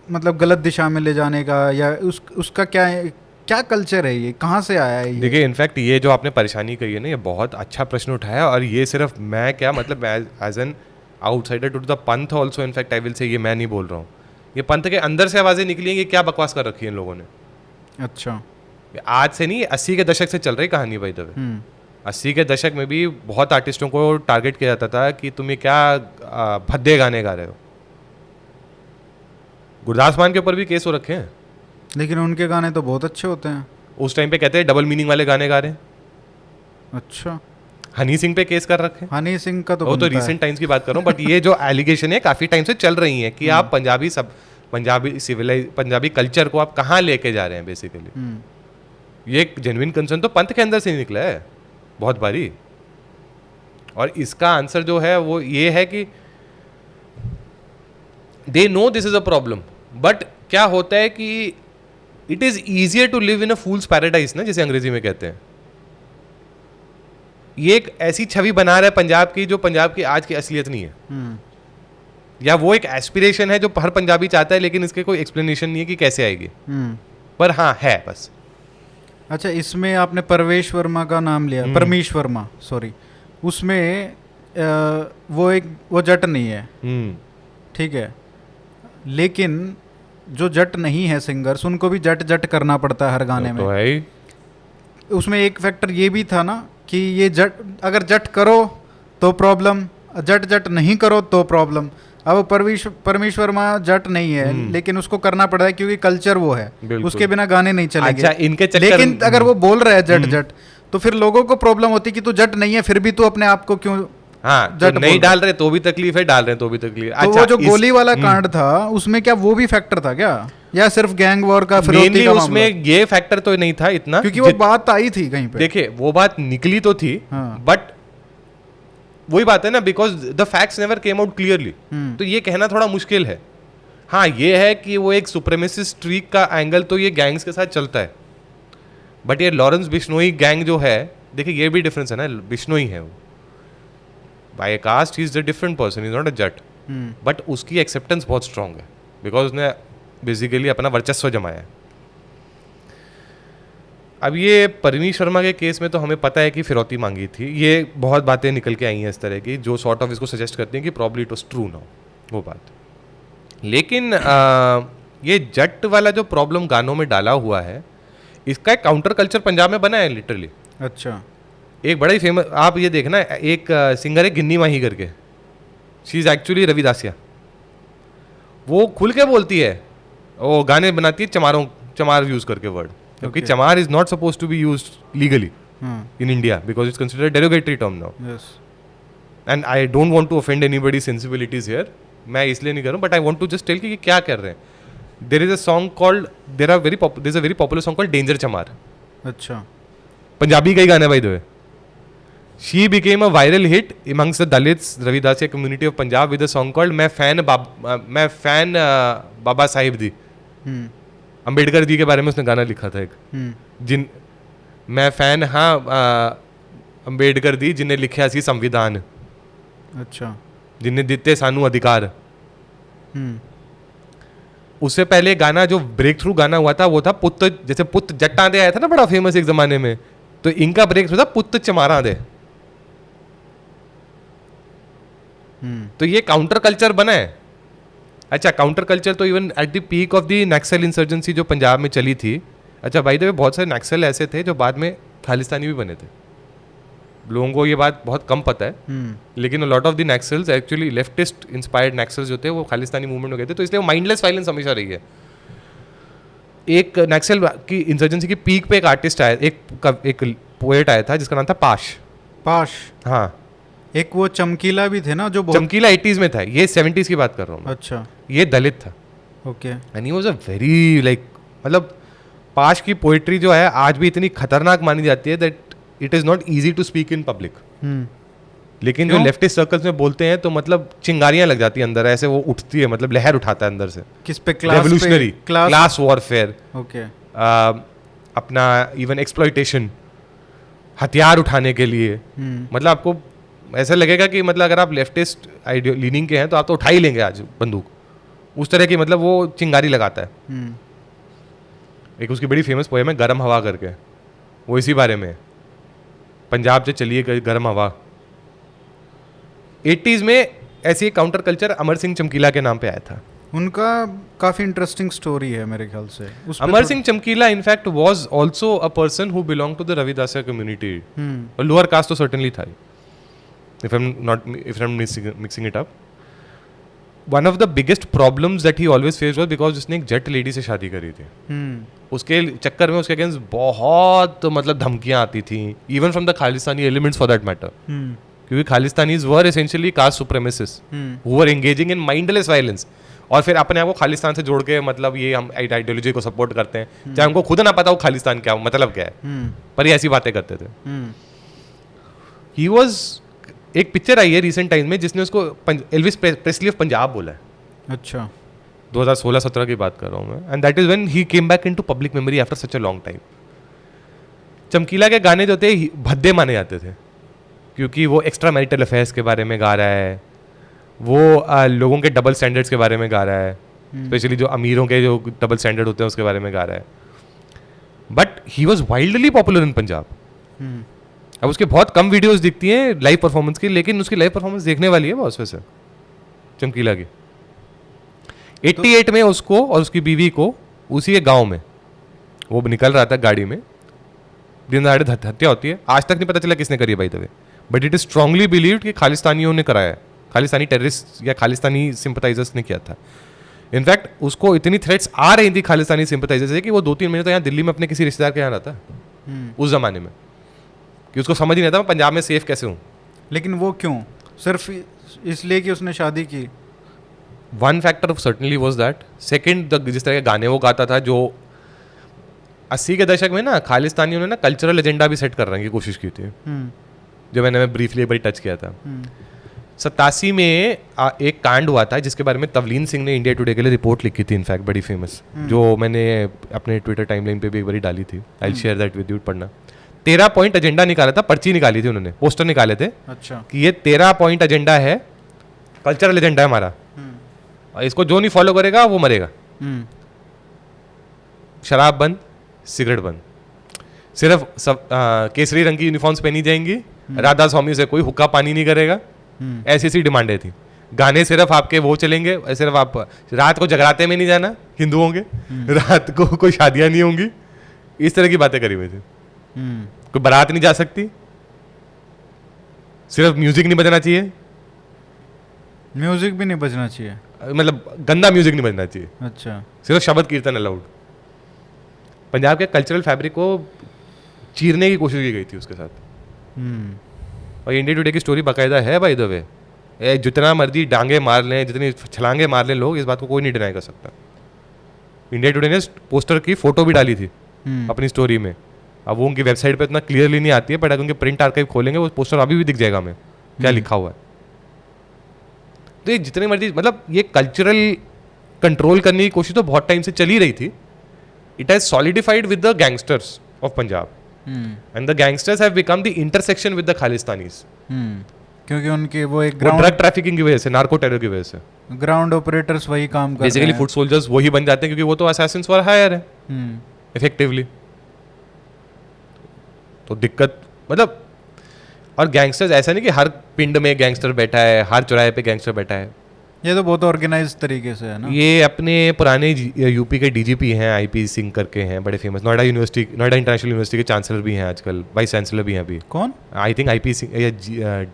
मतलब गलत दिशा में ले जाने का, या उसका क्या कल्चर है, ये कहाँ से आया है ये? देखिए इनफैक्ट ये जो आपने परेशानी कही है ना, ये बहुत अच्छा प्रश्न उठाया, और ये सिर्फ मैं क्या मतलब as an outsider to the Panth also in fact I will say, ये मैं नहीं बोल रहा हूँ, ये पंथ के अंदर से आवाज़ें निकली हैं, ये क्या बकवास कर रखी है इन लोगों ने। अच्छा, आज से नहीं, 80 के दशक से चल रही कहानी भाई। तब 80 के दशक में भी बहुत आर्टिस्टों को टारगेट किया जाता था कि तुम ये क्या भद्दे गाने गा रहे हो। गुरदास मान के ऊपर भी केस हो रखे हैं, लेकिन उनके गाने तो बहुत अच्छे होते हैं। उस टाइम पे कहते हैं डबल मीनिंग वाले गाने गा रहे हैं। अच्छा, हनी सिंह पे केस कर रखे हैं। हनी सिंह का तो वो तो रिसेंट टाइम्स की बात कर रहा हूँ, बट ये जो एलिगेशन है काफी टाइम से चल रही है कि आप पंजाबी कल्चर को आप कहाँ लेके जा रहे हैं बेसिकली। ये एक जेन्युइन कंसर्न तो पंथ के अंदर से निकला है बहुत बारी, और इसका आंसर जो है वो ये है कि they know this is a problem, but क्या होता है कि it is easier to live in a fool's paradise ना, जिसे अंग्रेजी में कहते हैं। ये एक ऐसी छवि बना रहा है पंजाब की जो पंजाब की आज की असलियत नहीं है, या वो एक एस्पिरेशन है जो हर पंजाबी चाहता है, लेकिन इसके कोई एक्सप्लेनेशन नहीं है कि कैसे आएगी, पर हाँ है बस। अच्छा, इसमें आपने परवेश वर्मा का नाम लिया, परमेश वर्मा, सॉरी, उसमें वो जट नहीं है, ठीक है, लेकिन जो जट नहीं है सिंगर्स, उनको भी जट जट करना पड़ता है हर गाने में। तो है। उसमें एक फैक्टर ये भी था ना कि ये जट, अगर जट करो तो प्रॉब्लम, जट जट नहीं करो तो प्रॉब्लम। अब परमेश वर्मा जट नहीं है, लेकिन उसको करना पड़ रहा है क्योंकि कल्चर वो है, उसके बिना गाने नहीं चलेंगे। अच्छा, इनके चक्कर, लेकिन अगर वो बोल रहा है जट जट, तो फिर लोगों को प्रॉब्लम होती कि तू जट नहीं है, फिर भी तू अपने आप को क्यों जट तो नहीं डाल रहे, तो भी तकलीफ है, डाल रहे तो भी तकलीफ। तो अच्छा, वो जो गोली वाला कांड था उसमें क्या वो भी फैक्टर था क्या, या सिर्फ गैंग वॉर का फिरौती का उसमें ये फैक्टर तो नहीं था इतना, क्योंकि वो बात आई थी कहीं पे। देखिए वो बात निकली तो थी, बट वही बात है ना, because the facts never came out clearly, तो ये कहना थोड़ा मुश्किल है। हाँ ये है कि वो एक सुप्रीमेसिस्ट स्ट्रीक का एंगल तो ये गैंग्स के साथ चलता है, बट ये लॉरेंस बिश्नोई गैंग जो है, देखिए ये भी डिफरेंस है ना, बिश्नोई है वो by caste, he is a different person, is not a Jat, but उसकी एक्सेप्टेंस बहुत स्ट्रांग है बिकॉज उसने बेसिकली अपना वर्चस्व जमाया है। अब ये परमीश वर्मा के केस में तो हमें पता है कि फिरौती मांगी थी, ये बहुत बातें निकल के आई हैं इस तरह की जो सॉर्ट ऑफ इसको सजेस्ट करती हैं कि probably it was true now वो बात। लेकिन ये जट वाला जो प्रॉब्लम गानों में डाला हुआ है, इसका एक काउंटर कल्चर पंजाब में बना है लिटरली। अच्छा, एक बड़ा ही फेमस, आप ये देखना, एक सिंगर है गिन्नी माही करके, शी इज़ एक्चुअली रविदासिया, वो खुल के बोलती है, वो गाने बनाती है चमार यूज़ करके वर्ड, क्योंकि Okay. Chamar is not suppose to be used legally हाँ. in India because it's considered a derogatory term now. Yes. And I don't want to offend anybody's sensibilities here. मैं इसलिए नहीं कर रहा हूँ, but I want to just tell कि ये क्या कर रहे हैं. There is a song called, there's a very popular song called Danger Chamar. अच्छा. पंजाबी का ही गाना by the way. She became a viral hit amongst the Dalits, Ravidasia community of Punjab with a song called मैं fan बाबा साहिब दी. अंबेडकर जी के बारे में उसने गाना लिखा था एक. मैं फैन हाँ अंबेडकर दी जिन्हें लिखिया सी संविधान. अच्छा. जिन्हें दिते सानू अधिकार. उससे पहले गाना जो ब्रेक थ्रू गाना हुआ था वो था पुत्त, जैसे पुत्त जट्टा दे आया था ना बड़ा फेमस एक जमाने में, तो इनका ब्रेक थ्रू था पुत्त चमारा दे. तो ये काउंटर कल्चर बना है. अच्छा, काउंटर कल्चर तो even at the peak of the Naxal insurgency जो पंजाब में चली थी. अच्छा भाई, तो बहुत सारे नक्सल ऐसे थे जो बाद में खालिस्तानी भी बने थे. लोगों को ये बात बहुत कम पता है, लेकिन lot of the Naxals actually leftist inspired Naxals जो थे वो खालिस्तानी मूवमेंट में गए थे. तो इसलिए वो माइंडलेस वायलेंस हमेशा रही है. एक नक्सल की इंसर्जेंसी की पीक पे एक आर्टिस्ट आया, एक पोएट आया था जिसका नाम था पाश. हाँ, एक वो चमकीला भी थे ना जो बहुत. चमकीला 80s में था, ये 70s की बात कर रहा हूँ. अच्छा. ये दलित था. Okay. And he was a very मतलब पाश की पोइट्री जो है आज भी इतनी खतरनाक मानी जाती है that it is not easy to speak in public. लेकिन जो लेफ्टिस्ट सर्कल्स में बोलते हैं तो मतलब चिंगारियां लग जाती है अंदर, ऐसे वो उठती है, मतलब लहर उठाता है अंदर से. किस पे? Class revolutionary, class warfare. Okay. अपना इवन एक्सप्लॉयटेशन, हथियार उठाने के लिए. मतलब आपको ऐसा लगेगा कि मतलब अगर आप लेफ्टिस्ट लीनिंग के हैं तो आप तो उठा ही लेंगे आज बंदूक. उस तरह की मतलब वो चिंगारी लगाता है. एक उसकी बड़ी फेमस पोएम है गरम हवा करके, वो इसी बारे में. पंजाब से चलिए गरम हवा. 80s में ऐसी काउंटर कल्चर अमर सिंह चमकीला के नाम पे आया था. उनका काफी इंटरेस्टिंग स्टोरी है मेरे ख्याल से. Amar Singh Chamkila in fact was also a person who belong to the Ravidassia community. और लोअर कास्ट तो सर्टेनली था, if I'm mixing it up. One of the biggest problems that he always faced was because उसने एक जट लेडी से शादी करी थी. उसके चक्कर में उसके अगेंस्ट बहुत मतलब धमकियां आती थी, even from the Khalistani elements for that matter. क्योंकि Khalistanis were essentially caste supremacist who were engaging in mindless violence. और फिर अपने आप को खालिस्तान से जोड़ के मतलब ये हम आइडियोलॉजी को सपोर्ट करते हैं, चाहे हमको खुद ना पता हो खालिस्तान क्या मतलब क्या है, पर ये ऐसी बातें करते थे. ही वॉज, एक पिक्चर आई है रिसेंट टाइम में जिसने उसको एल्विस प्रेस्ली ऑफ पंजाब बोला है. अच्छा. 2016-17 की बात कर रहा हूँ मैं. And that is when he came back into public memory after such a long time. चमकीला के गाने जो थे भद्दे माने जाते थे क्योंकि वो एक्स्ट्रा मैरिटल अफेयर्स के बारे में गा रहा है, वो लोगों के डबल स्टैंडर्ड्स के बारे में गा रहा है, स्पेशली जो अमीरों के जो डबल स्टैंडर्ड होते हैं उसके बारे में गा रहा है. But he was wildly popular in Punjab. अब उसके बहुत कम वीडियोस दिखती हैं लाइव परफॉर्मेंस की, लेकिन उसकी लाइव परफॉर्मेंस देखने वाली है बॉस वैसे चमकीला की. 88 में उसको और उसकी बीवी को उसी के गांव में वो निकल रहा था गाड़ी में, दिन दहाड़े हत्या होती है. आज तक नहीं पता चला किसने करी है bye the way, but it is strongly believed कि खालिस्तानियों ने कराया है, खालिस्तानी टेररिस्ट या खालिस्तानी सिंपथाइजर्स ने किया था. इनफैक्ट उसको इतनी थ्रेट्स आ रही थी खालिस्तानी सिंपथाइजर्स से कि वो 2-3 महीने तो यहाँ दिल्ली में अपने किसी रिश्तेदार के यहाँ रहता उस जमाने में, कि उसको समझ ही नहीं आता मैं पंजाब में सेफ कैसे हूँ. लेकिन वो क्यों? सिर्फ इसलिए कि उसने शादी की? One factor certainly was that. Second, जिस तरह के गाने वो गाता था, जो 80 के दशक में ना खालिस्तानियों ने ना कल्चरल एजेंडा भी सेट करने की कोशिश की थी, जो मैंने ब्रीफली एक बार टच किया था. 87 में एक कांड हुआ था जिसके बारे में तवलीन सिंह ने इंडिया टुडे के लिए रिपोर्ट लिखी थी, इनफैक्ट बड़ी फेमस, जो मैंने अपने ट्विटर टाइमलाइन पे भी एक बार डाली थी. I will share that with you, पढ़ना. 13 पॉइंट एजेंडा निकाला था, पर्ची निकाली थी उन्होंने, पोस्टर निकाले थे. अच्छा. कि ये 13 पॉइंट एजेंडा है, कल्चरल एजेंडा है हमारा, और इसको जो नहीं फॉलो करेगा वो मरेगा. शराब बंद, सिगरेट बंद, सिर्फ केसरी रंग की यूनिफॉर्म्स पहनी जाएंगी, राधा स्वामी से कोई हुक्का पानी नहीं करेगा. ऐसी ऐसी डिमांडें थी. गाने सिर्फ आपके वो चलेंगे, सिर्फ आप रात को जगराते में नहीं जाना हिंदुओं के, रात को कोई शादियां नहीं होंगी, इस तरह की बातें करी हुई थी. कोई बारात नहीं जा सकती, सिर्फ म्यूजिक नहीं बजना चाहिए. म्यूजिक भी नहीं बजना चाहिए, मतलब गंदा म्यूजिक नहीं बजना चाहिए. अच्छा. सिर्फ शब्द कीर्तन अलाउड. पंजाब के कल्चरल फैब्रिक को चीरने की कोशिश की गई थी उसके साथ। और इंडिया टुडे की स्टोरी बाकायदा है बाय द वे, जितना मर्जी डांगे मार लें, जितनी छलांगे मार लें लोग, इस बात को कोई नहीं डिनाई कर सकता। इंडिया टुडे ने पोस्टर की फोटो भी डाली थी अपनी स्टोरी में। अब वो उनकी वेबसाइट पे इतना क्लियरली नहीं आती है, बट अगर उनके प्रिंट आर्काइव खोलेंगे वो पोस्टर अभी भी दिख जाएगा हमें क्या लिखा हुआ है। तो ये जितने मर्जी, मतलब ये कल्चरल कंट्रोल करने की कोशिश तो बहुत टाइम से चली रही थी। It has solidified with the gangsters of Punjab and the gangsters have become the intersection with the Khalistanis, क्योंकि उनके वो एक ड्रग ट्रैफिकिंग की वजह से, नार्को टेरर की वजह से ग्राउंड ऑपरेटर्स वही काम कर बेसिकली फुट सोल्जर्स वही बन जाते हैं, क्योंकि वो तो असैसिन्स फॉर हायर है इफेक्टिवली। तो दिक्कत मतलब, और गैंगस्टर्स ऐसा नहीं कि हर पिंड में गैंगस्टर बैठा है, हर चौराहे पे गैंगस्टर बैठा है। ये तो बहुत ऑर्गेनाइज तरीके से है ना। ये अपने पुराने यूपी के डीजीपी हैं, आईपी सिंह करके हैं, बड़े फेमस, नोएडा इंटरनेशनल यूनिवर्सिटी के चांसलर भी हैं आजकल, वाइस चांसलर भी हैं अभी। कौन? I think IP Singh,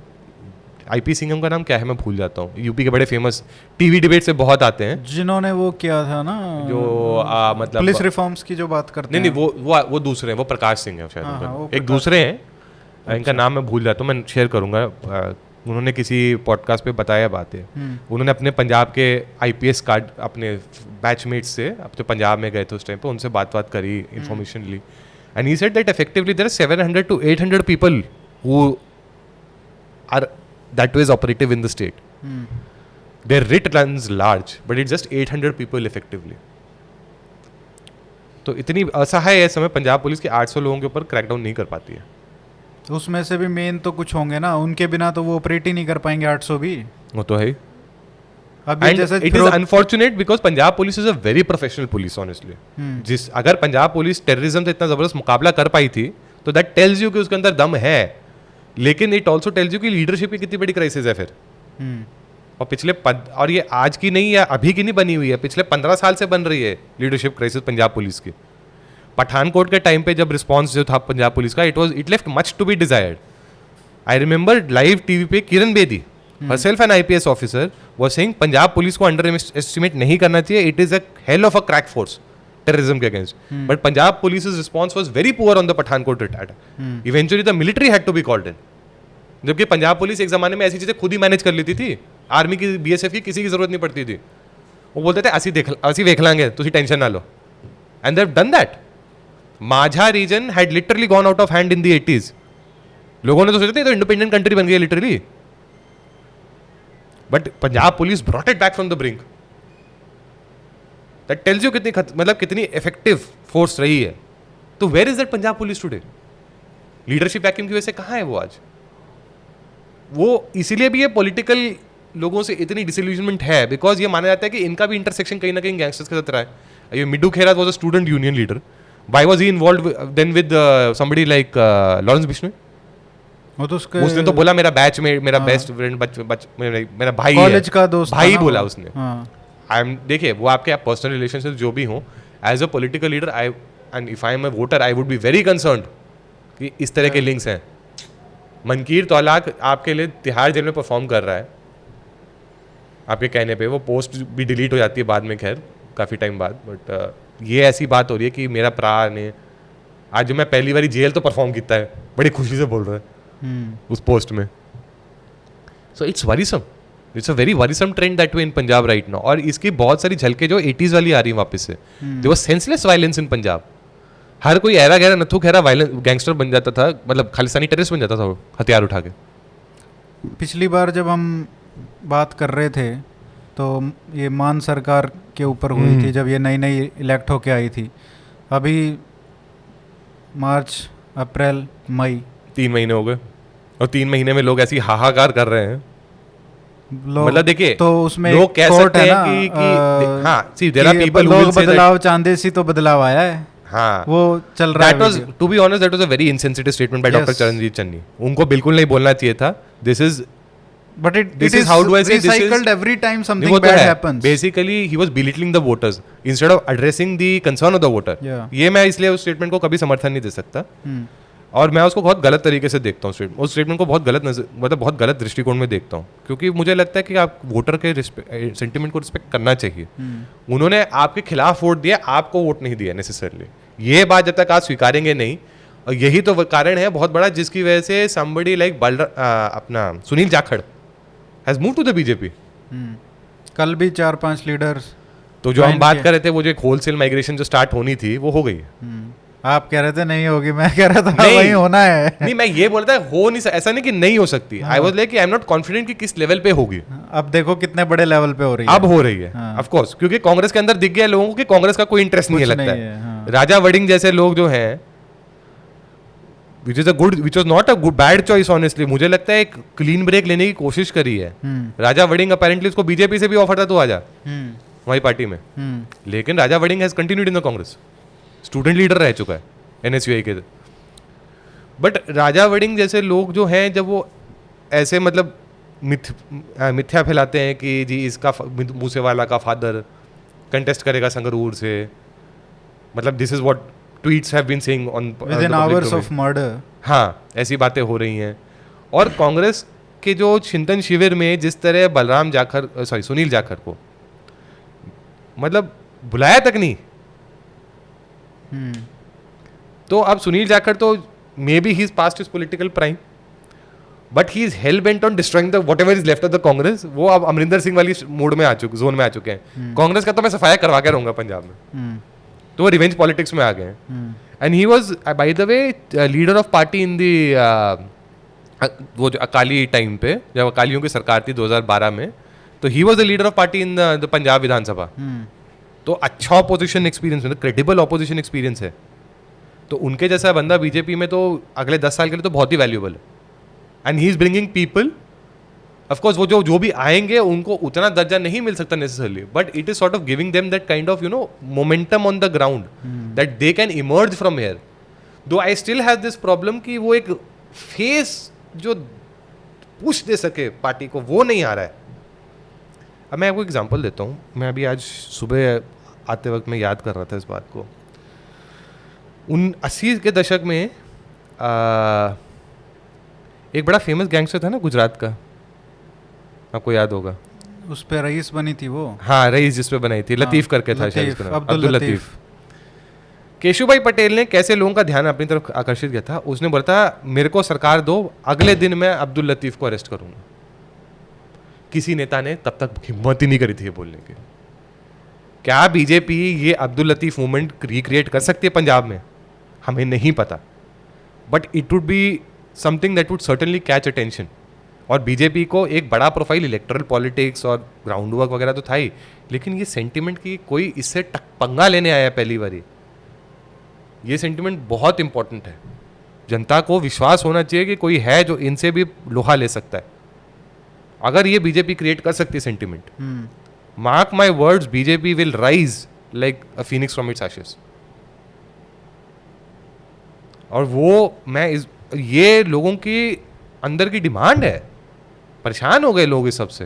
IP Singh का नाम क्या है मैं भूल जाता हूँ। यूपी के बड़े फेमस, टीवी डिबेट से बहुत आते हैं, जिन्होंने वो किया था ना, जो मतलब पुलिस रिफॉर्म्स की जो बात करते नहीं, वो दूसरे हैं, वो प्रकाश सिंह है शायद। हाँ, एक दूसरे हैं, इनका नाम मैं भूल जाता हूँ, मैं शेयर करूंगा। उन्होंने किसी पॉडकास्ट पे बताया बात है। उन्होंने अपने पंजाब के आईपीएस कार्ड अपने बैचमेट्स से, अब तो पंजाब में गए थे उस टाइम पे, उनसे बात करी, इन्फॉर्मेशन ली, and he said that effectively there are 700 to 800 people who are that way is operative in the state. Their writ runs large, but it's just 800 people effectively. तो इतनी असहाय है इस समय पंजाब पुलिस के 800 लोगों के ऊपर क्रैकडाउन नहीं कर पाती है। उसमें से भी मेन तो कुछ होंगे ना, उनके बिना तो वो ऑपरेट ही नहीं कर पाएंगे 800 भी। वो तो है ही। अभी जैसे it is unfortunate because Punjab police is a very professional police honestly. अगर पंजाब पुलिस टेररिज्म से इतना जबरदस्त मुकाबला कर पाई थी तो दैट टेल्स यू कि उसके अंदर दम है, लेकिन इट ऑल्सो टेल्स यू कि लीडरशिप की कितनी बड़ी क्राइसिस है फिर। और पिछले और ये आज की नहीं है, अभी की नहीं बनी हुई है, पिछले 15 साल से बन रही है लीडरशिप क्राइसिस पंजाब पुलिस की। पठानकोट के टाइम पे जब रिस्पॉन्स जो था पंजाब पुलिस का, it left much to be desired. I remember live TV पे Kiran Bedi herself an IPS officer was saying Punjab police को अंडर एस्टिमेट नहीं करना चाहिए, it is a hell of a crack force terrorism के against. But Punjab police response was very poor on the Pathankot attack. Eventually the military had to be called in, जबकि पंजाब पुलिस एक जमाने में ऐसी चीजें खुद ही मैनेज कर लेती थी, आर्मी की, बीएसएफ की किसी की जरूरत नहीं पड़ती थी। वो बोलते थे असी देख लांगे, तुसी टेंशन ना लो, and they have done that. Majha region had literally gone out of hand in the 80s। लोगों ने तो सोचा था ये तो इंडिपेंडेंट कंट्री बन गई है literally, but Punjab police brought it back from the brink. That tells you कितनी मतलब कितनी इफेक्टिव फोर्स रही है। तो where is that Punjab police today? Leadership vacuum की वजह से कहाँ है वो आज? वो इसीलिए भी ये पॉलिटिकल लोगों से इतनी डिसइल्यूजनमेंट है, बिकॉज ये माना जाता है कि इनका भी इंटरसेक्शन कहीं ना कहीं गैंगस्टर्स के साथ रहा है। ये Middu Khera was a student union leader, why was he involved then with somebody like Lawrence Bishnoi? वो तो उसने तो बोला मेरा बैच में मेरा बेस्ट फ्रेंड मेरा भाई कॉलेज का दोस्त भाई बोला उसने। हाँ। देखिए वो आपके पर्सनल रिलेशनशिप जो भी हो, as a political leader I and if I am a voter I would be very concerned कि इस तरह के लिंक्स हैं। मनकीर तौलाक आपके लिए तिहाड़ जेल में परफॉर्म कर रहा है आपके कहने पे, वो पोस्ट भी डिलीट हो जाती है बाद में, खैर काफ़ी टाइम बाद। बट ये ऐसी बात हो रही है कि मेरा भरा ने आज जो मैं पहली बार जेल तो परफॉर्म किया है, बड़ी खुशी से बोल रहा है उस पोस्ट में। So it's worrisome, it's a very worrisome trend that way in Punjab right now. और इसकी बहुत सारी झलकें जो 80s वाली आ रही है वापस से। There was senseless violence in Punjab. हर कोई ऐरा गहरा नथु खैरा वायलेंस गैंगस्टर बन जाता था, मतलब खालिस्तानी टेररिस्ट बन जाता था वो हथियार उठा के। पिछली बार जब हम बात कर रहे थे तो ये मान सरकार के ऊपर हुई थी, जब ये नई इलेक्ट होके आई थी। अभी मार्च, अप्रैल, मई 3 महीने हो गए, और 3 महीने में लोग ऐसी हाहाकार कर रहे हैं। मतलब देखिए तो उसमें लोग कह सकते हैं कि हाँ, see there are people who will say बदलाव चाहते सी तो बदलाव आया है। हाँ, वो चल रहा है। That was, to be honest, that was a very insensitive statement by doctor Charanjit Channi. उनको बिल्कुल नहीं बोलना चाहिए था। This is But this is how do I say this is recycled every time something bad happens. Basically he was belittling the voters instead of addressing the concern of the voter. ये मैं इसलिए उस स्टेटमेंट को कभी समर्थन नहीं दे सकता। और मैं उसको बहुत गलत तरीके से देखता हूँ, उस स्टेटमेंट को बहुत गलत मतलब बहुत गलत दृष्टिकोण में देखता हूँ, क्योंकि मुझे लगता है कि आप वोटर के सेंटिमेंट को रिस्पेक्ट करना चाहिए। उन्होंने आपके खिलाफ वोट दिया, आपको वोट नहीं दिया नेसेसरली। ये बात जब तक आप स्वीकारेंगे नहीं, और यही तो कारण है बहुत बड़ा जिसकी वजह से somebody like अपना Sunil Jakhar has moved to the BJP। कल भी 4-5 लीडर्स। तो जो हम बात कर रहे थे, वो जो एक होलसेल माइग्रेशन जो स्टार्ट होनी थी वो हो गई है। आप कह रहे थे नहीं होगी, मैं कह रहा था वही होना है। नहीं, मैं ये बोल रहा था हो नहीं, ऐसा नहीं कि नहीं हो सकती। I was like I am not confident कि किस लेवल पे होगी। अब देखो कितने बड़े लेवल पे हो रही है। अब हो रही है ऑफ कोर्स, क्योंकि कांग्रेस के अंदर दिख गया लोगों को कि कांग्रेस का कोई इंटरेस्ट नहीं है लगता है। राजा वड़िंग जैसे लोग जो हैं, which was not a good bad choice honestly, मुझे लगता है एक क्लीन ब्रेक लेने की कोशिश करी है। राजा वड़िंग अपेरेंटली उसको बीजेपी से भी ऑफर था तो आजा हमारी पार्टी में, लेकिन Raja Warring has continued in the Congress, student leader रह चुका है एनएसयूआई के। बट राजा वड़िंग जैसे लोग जो हैं, जब वो ऐसे मतलब मिथ्या फैलाते हैं कि जी इसका मूसेवाला का फादर कंटेस्ट करेगा संगरूर से, मतलब this is what tweets have been saying on within hours of murder. हाँ, ऐसी बातें हो रही हैं। और कांग्रेस के जो चिंतन शिविर में जिस तरह बलराम जाखड़ सुनील जाखड़ को मतलब बुलाया तक नहीं। तो अब सुनील जाखड़ तो may be he is past his political prime, but he is hello bent on destroying the whatever is left of the Congress. वो अब अमरिंदर सिंह वाली मोड में जोन में आ चुके हैं। कांग्रेस का तो मैं सफाया करवा के रहूंगा पंजाब में। तो वो रिवेंज पॉलिटिक्स में आ गए हैं। And he was by the way leader of party in the वो जो अकाली टाइम पे, जब अकालियों की सरकार थी 2012 में, तो he was the leader of party in the Punjab Vidhan Sabha. तो अच्छा ऑपोजिशन एक्सपीरियंस है, क्रेडिबल ऑपोजिशन एक्सपीरियंस है। तो उनके जैसा बंदा बीजेपी में तो अगले 10 साल के लिए तो बहुत ही वैल्यूबल है। And he is bringing people, of course वो जो भी आएंगे उनको उतना दर्जा नहीं मिल सकता necessarily, but it is sort of giving them that kind of momentum on the ground that they can emerge from here. Though I still have this problem कि वो एक फेस जो पुश दे सके पार्टी को, वो नहीं आ रहा है। अब मैं आपको एग्जांपल देता हूँ। मैं अभी आज सुबह आते वक्त मैं याद कर रहा था इस बात को। 80 के दशक में एक बड़ा फेमस गैंगस्टर था ना गुजरात का, आपको याद होगा। उस पे रईस बनी थी वो। हाँ, रईस जिस पे बनाई थी, लतीफ करके था शायद उसका नाम, अब्दुल लतीफ। केशुभाई पटेल ने कैसे लोगों का ध्यान अपनी तरफ आकर्षित किया था। उसने बोला था मेरे को सरकार दो, अगले दिन मैं अब्दुल लतीफ को अरेस्ट करूंगा। किसी नेता ने तब तक हिम्मत ही नहीं करी थी ये बोलने की। क्या बीजेपी ये अब्दुल लतीफ मूवमेंट रिक्रिएट कर सकती है पंजाब में? हमें नहीं पता, but it would be something that would certainly catch attention. और बीजेपी को एक बड़ा प्रोफाइल इलेक्टोरल पॉलिटिक्स और ग्राउंड वर्क वगैरह तो था ही, लेकिन ये सेंटिमेंट की कोई इससे पंगा लेने आया पहली बारी। ये सेंटिमेंट बहुत इंपॉर्टेंट है। जनता को विश्वास होना चाहिए कि कोई है जो इनसे भी लोहा ले सकता है। अगर ये बीजेपी क्रिएट कर सकती है sentiment, mark my words, BJP will rise like a Phoenix from its ashes. और वो ये लोगों की अंदर की डिमांड है। परेशान हो गए लोग इस सबसे।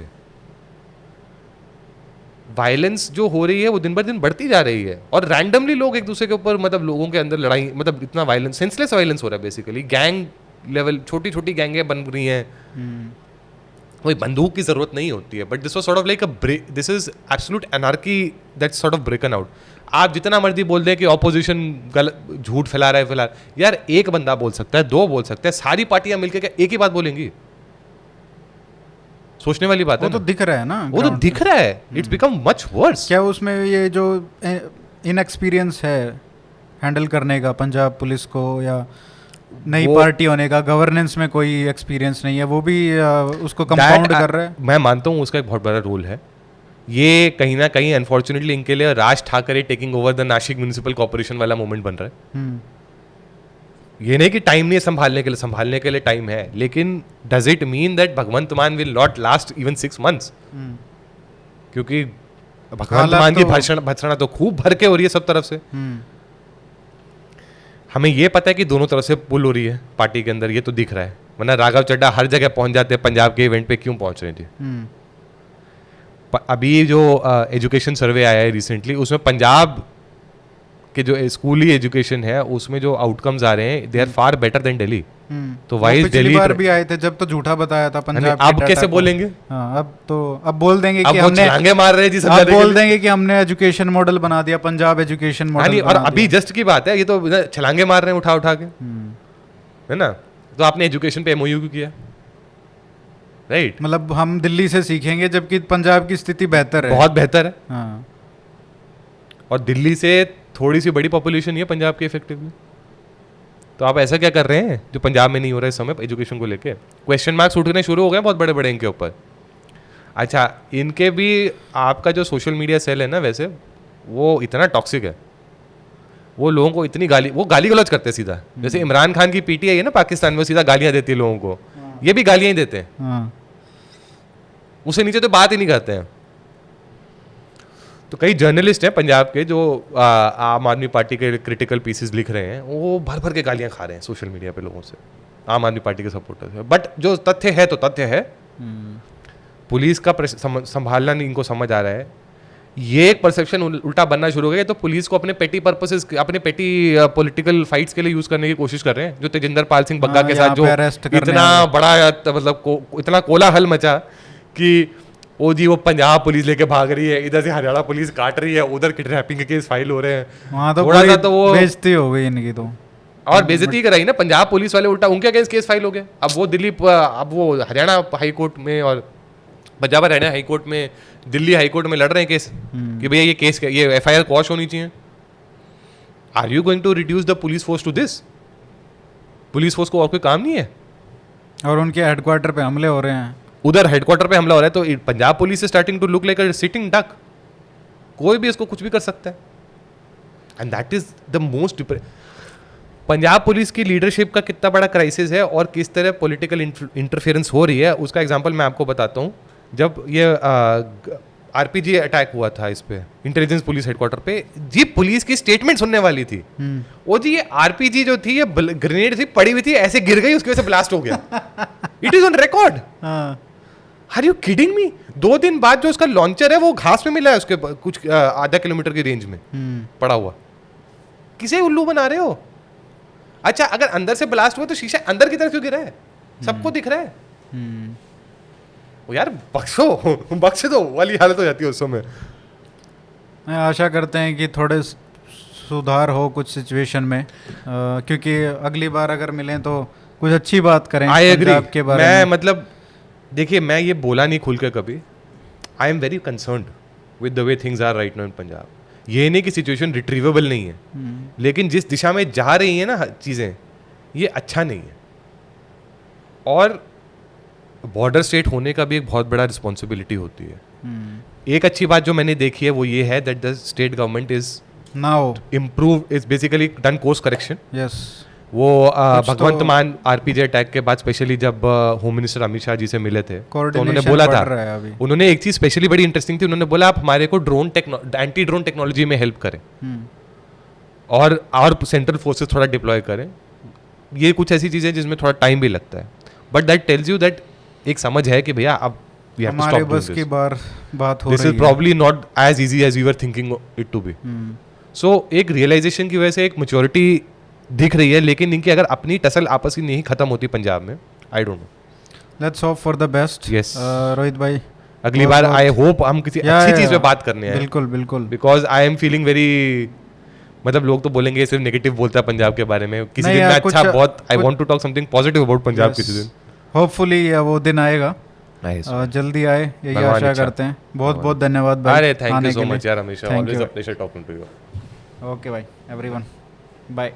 वायलेंस जो हो रही है वो दिन ब दिन बढ़ती जा रही है, और रैंडमली लोग एक दूसरे के ऊपर, मतलब लोगों के अंदर लड़ाई, मतलब इतना वायलेंस, सेंसलेस वायलेंस हो रहा है बेसिकली। गैंग लेवल छोटी छोटी गैंगें बन रही हैं। कोई बंदूक की जरूरत नहीं होती है, but this was sort of like this is absolute anarchy that sort of ब्रेकन out. आप जितना मर्जी बोल दें कि ऑपोजिशन झूठ फैला रहा है, यार एक बंदा बोल सकता है, दो बोल सकते हैं, सारी पार्टियां मिलकर क्या एक ही बात बोलेंगी? सोचने वाली बात है। वो तो दिख रहा है ना, वो तो दिख रहा है। It's become much worse. क्या उसमें ये जो इनएक्सपीरियंस है हैंडल करने का पंजाब पुलिस को, या नई पार्टी होने का, गवर्नेंस में कोई एक्सपीरियंस नहीं है, वो भी उसको कंपाउंड कर रहा है। मैं मानता हूँ उसका एक बहुत बड़ा रोल है। ये कहीं ना कहीं अनफॉर्चुनेटली इनके लिए Raj Thackeray taking over the Nashik municipal corporation वाला मूवमेंट बन रहा है। ये नहीं कि टाइम नहीं है संभालने के लिए टाइम है, लेकिन डज इट मीन दैट भगवंत मान will not last even 6 months? क्योंकि भगवंत मान की भर्सना तो खूब भर के हो रही है सब तरफ से। हमें ये पता है कि दोनों तरफ से पुल हो रही है पार्टी के अंदर, ये तो दिख रहा है। वरना राघव चड्ढा हर जगह पहुंच जाते हैं, पंजाब के इवेंट पे क्यों पहुंच रहे थे? अभी जो एजुकेशन सर्वे आया है रिसेंटली, उसमें पंजाब के जो स्कूली एजुकेशन है उसमें जो आउटकम्स आ रहे हैं, they are far better than Delhi. तो वो वाइस पिछली दिल्ली बार भी आए थे जब तो झूठा बताया था पंजाब अब के कैसे डाटा को। बोलेंगे? हाँ, अब बोल देंगे अब कि वो हमने छलांगे मार रहे हैं जी अब समझाने के बोल लिए। देंगे कि हमने एजुकेशन मॉडल बना दिया, पंजाब एजुकेशन हाँ नहीं, मॉडल और बना अभी दिया। जस्ट की बात है, ये तो छलांगे मार रहे हैं उठा उठा के, है ना? तो आपने एजुकेशन पे एमओयू क्यों किया? राइट, मतलब हम दिल्ली से सीखेंगे जबकि पंजाब की स्थिति बेहतर है। बहुत बेहतर है। हाँ, और दिल्ली से थोड़ी सी बड़ी पॉपुलेशन ही है पंजाब की इफेक्टिवली। तो आप ऐसा क्या कर रहे हैं जो पंजाब में नहीं हो रहा है इस समय एजुकेशन को लेके? क्वेश्चन मार्क्स उठने शुरू हो गए बहुत बड़े बड़े इनके ऊपर। अच्छा, इनके भी आपका जो सोशल मीडिया सेल है ना, वैसे वो इतना टॉक्सिक है, वो लोगों को इतनी वो गाली गलौज करते हैं सीधा। जैसे इमरान खान की पीटीआई है ना पाकिस्तान में, वो सीधा गालियां देती है लोगों को, ये भी गालियां ही देते हैं, हाँ, उससे नीचे तो बात ही नहीं करते हैं। तो कई जर्नलिस्ट हैं पंजाब के जो आम आदमी पार्टी के क्रिटिकल पीसेस लिख रहे हैं, वो भर भर के गालियां खा रहे हैं सोशल मीडिया पे लोगों से, आम आदमी पार्टी के सपोर्टर्स है। बट जो तथ्य है तो तथ्य है, पुलिस का संभालना नहीं इनको समझ आ रहा है। ये एक परसेप्शन उल्टा बनना शुरू हो गया, तो पुलिस को अपने पेटी पर्पसेस, अपने पेटी पॉलिटिकल फाइट्स के लिए यूज करने की कोशिश कर रहे हैं। जो तेजिंदर पाल सिंह बग्गा के साथ जो इतना बड़ा मतलब इतना कोलाहल मचा कि ओ जी वो पंजाब पुलिस लेके भाग रही है, इधर से हरियाणा पुलिस काट रही है, उधर किडनैपिंग के केस फाइल हो रहे हैं, वहाँ तो थोड़ा सा तो वो बेइज्जती हो गई इनकी तो। और बेइज्जती कराई ना पंजाब पुलिस वाले, उल्टा उनके अगेंस्ट केस फाइल हो गया। अब वो दिल्ली, अब वो हरियाणा हाई कोर्ट में और पंजाब हरियाणा हाई कोर्ट में, दिल्ली हाई कोर्ट में लड़ रहे हैं केस कि भैया ये केस, ये एफआईआर क्वॉश होनी चाहिए। Are you going to reduce the police force to this? Police force को और कोई काम नहीं है? और उनके हेडक्वार्टर पे हमले हो रहे हैं, उधर हेडक्वार्टर पे हमला हो रहा है, तो Punjab police is starting to look like a sitting duck. कोई भी इसको कुछ भी कर सकता है, and that is the most. Punjab police की लीडरशिप का कितना बड़ा क्राइसिस है और किस तरह पॉलिटिकल इंटरफेरेंस हो रही है, उसका एग्जांपल मैं आपको बताता हूँ। जब ये आरपीजी अटैक हुआ था इस पे, इंटेलिजेंस पुलिस हेडक्वार्टर पे, जी पुलिस की स्टेटमेंट सुनने वाली थी। वो जी ये आरपीजी जो थी, ये ग्रेनेड थी पड़ी हुई थी, ऐसे गिर गई, उसकी वजह से ब्लास्ट हो गया। It is on record. Are you kidding me? 2 दिन बाद जो उसका लॉन्चर है वो घास में मिला है उसके कुछ आधा किलोमीटर की रेंज में पड़ा हुआ। किसे उल्लू बना रहे हो? अच्छा, अगर अंदर से ब्लास्ट हुआ तो शीशा अंदर की तरफ क्यों गिरा है? सबको दिख रहा है। वो यार बख्शो दो वाली हालत हो जाती है उस समय। आशा करते हैं कि थोड़े सुधार हो कुछ सिचुएशन में, क्योंकि अगली बार अगर मिलें तो कुछ अच्छी बात करें पंजाब के बारे में। मतलब देखिए, मैं ये बोला नहीं खुल के कभी, I am very concerned with the way things are right now in Punjab. ये नहीं कि सिचुएशन रिट्रीवेबल नहीं है, लेकिन जिस दिशा में जा रही है ना चीज़ें, ये अच्छा नहीं है। और बॉर्डर स्टेट होने का भी एक बहुत बड़ा रिस्पॉन्सिबिलिटी होती है। एक अच्छी बात जो मैंने देखी है वो ये है that the state government is now improve, is basically done course correction. Yes, वो भगवंत मान आरपीजे अटैक के बाद स्पेशली जब होम मिनिस्टर अमित शाह जी से मिले थे तो उन्होंने बोला था, उन्होंने एक चीज स्पेशली बड़ी इंटरेस्टिंग थी, उन्होंने बोला आप हमारे को एंटी ड्रोन टेक्नोलॉजी में हेल्प करें और सेंट्रल फोर्सेस थोड़ा डिप्लॉय करें। ये कुछ ऐसी चीजें जिसमें थोड़ा टाइम भी लगता है, but that tells you that एक समझ है कि भैया अब हमारे बस की बात हो रही है। This is probably not as easy as we were thinking it to be. So एक रियलाइजेशन की वजह से एक मैच्योरिटी दिख रही है, लेकिन इनकी अगर अपनी टसल आपस में नहीं खत्म होती पंजाब में, I don't know. Let's hope for the best. Yes Rohit भाई, अगली बार आई होप हम किसी अच्छी चीज पे बात करने हैं। बिल्कुल बिल्कुल, because I am feeling very, मतलब लोग तो बोलेंगे सिर्फ नेगेटिव बोलता है पंजाब के बारे में, किसी दिन मैं अच्छा बहुत I want to talk something positive about Punjab किसी दिन। होपफुली वो दिन आएगा, जल्दी आए, यही आशा करते हैं। बहुत बहुत धन्यवाद भाई। अरे थैंक यू सो मच यार, हमेशा always a pleasure talking to you. Okay भाई, एवरीवन, बाय।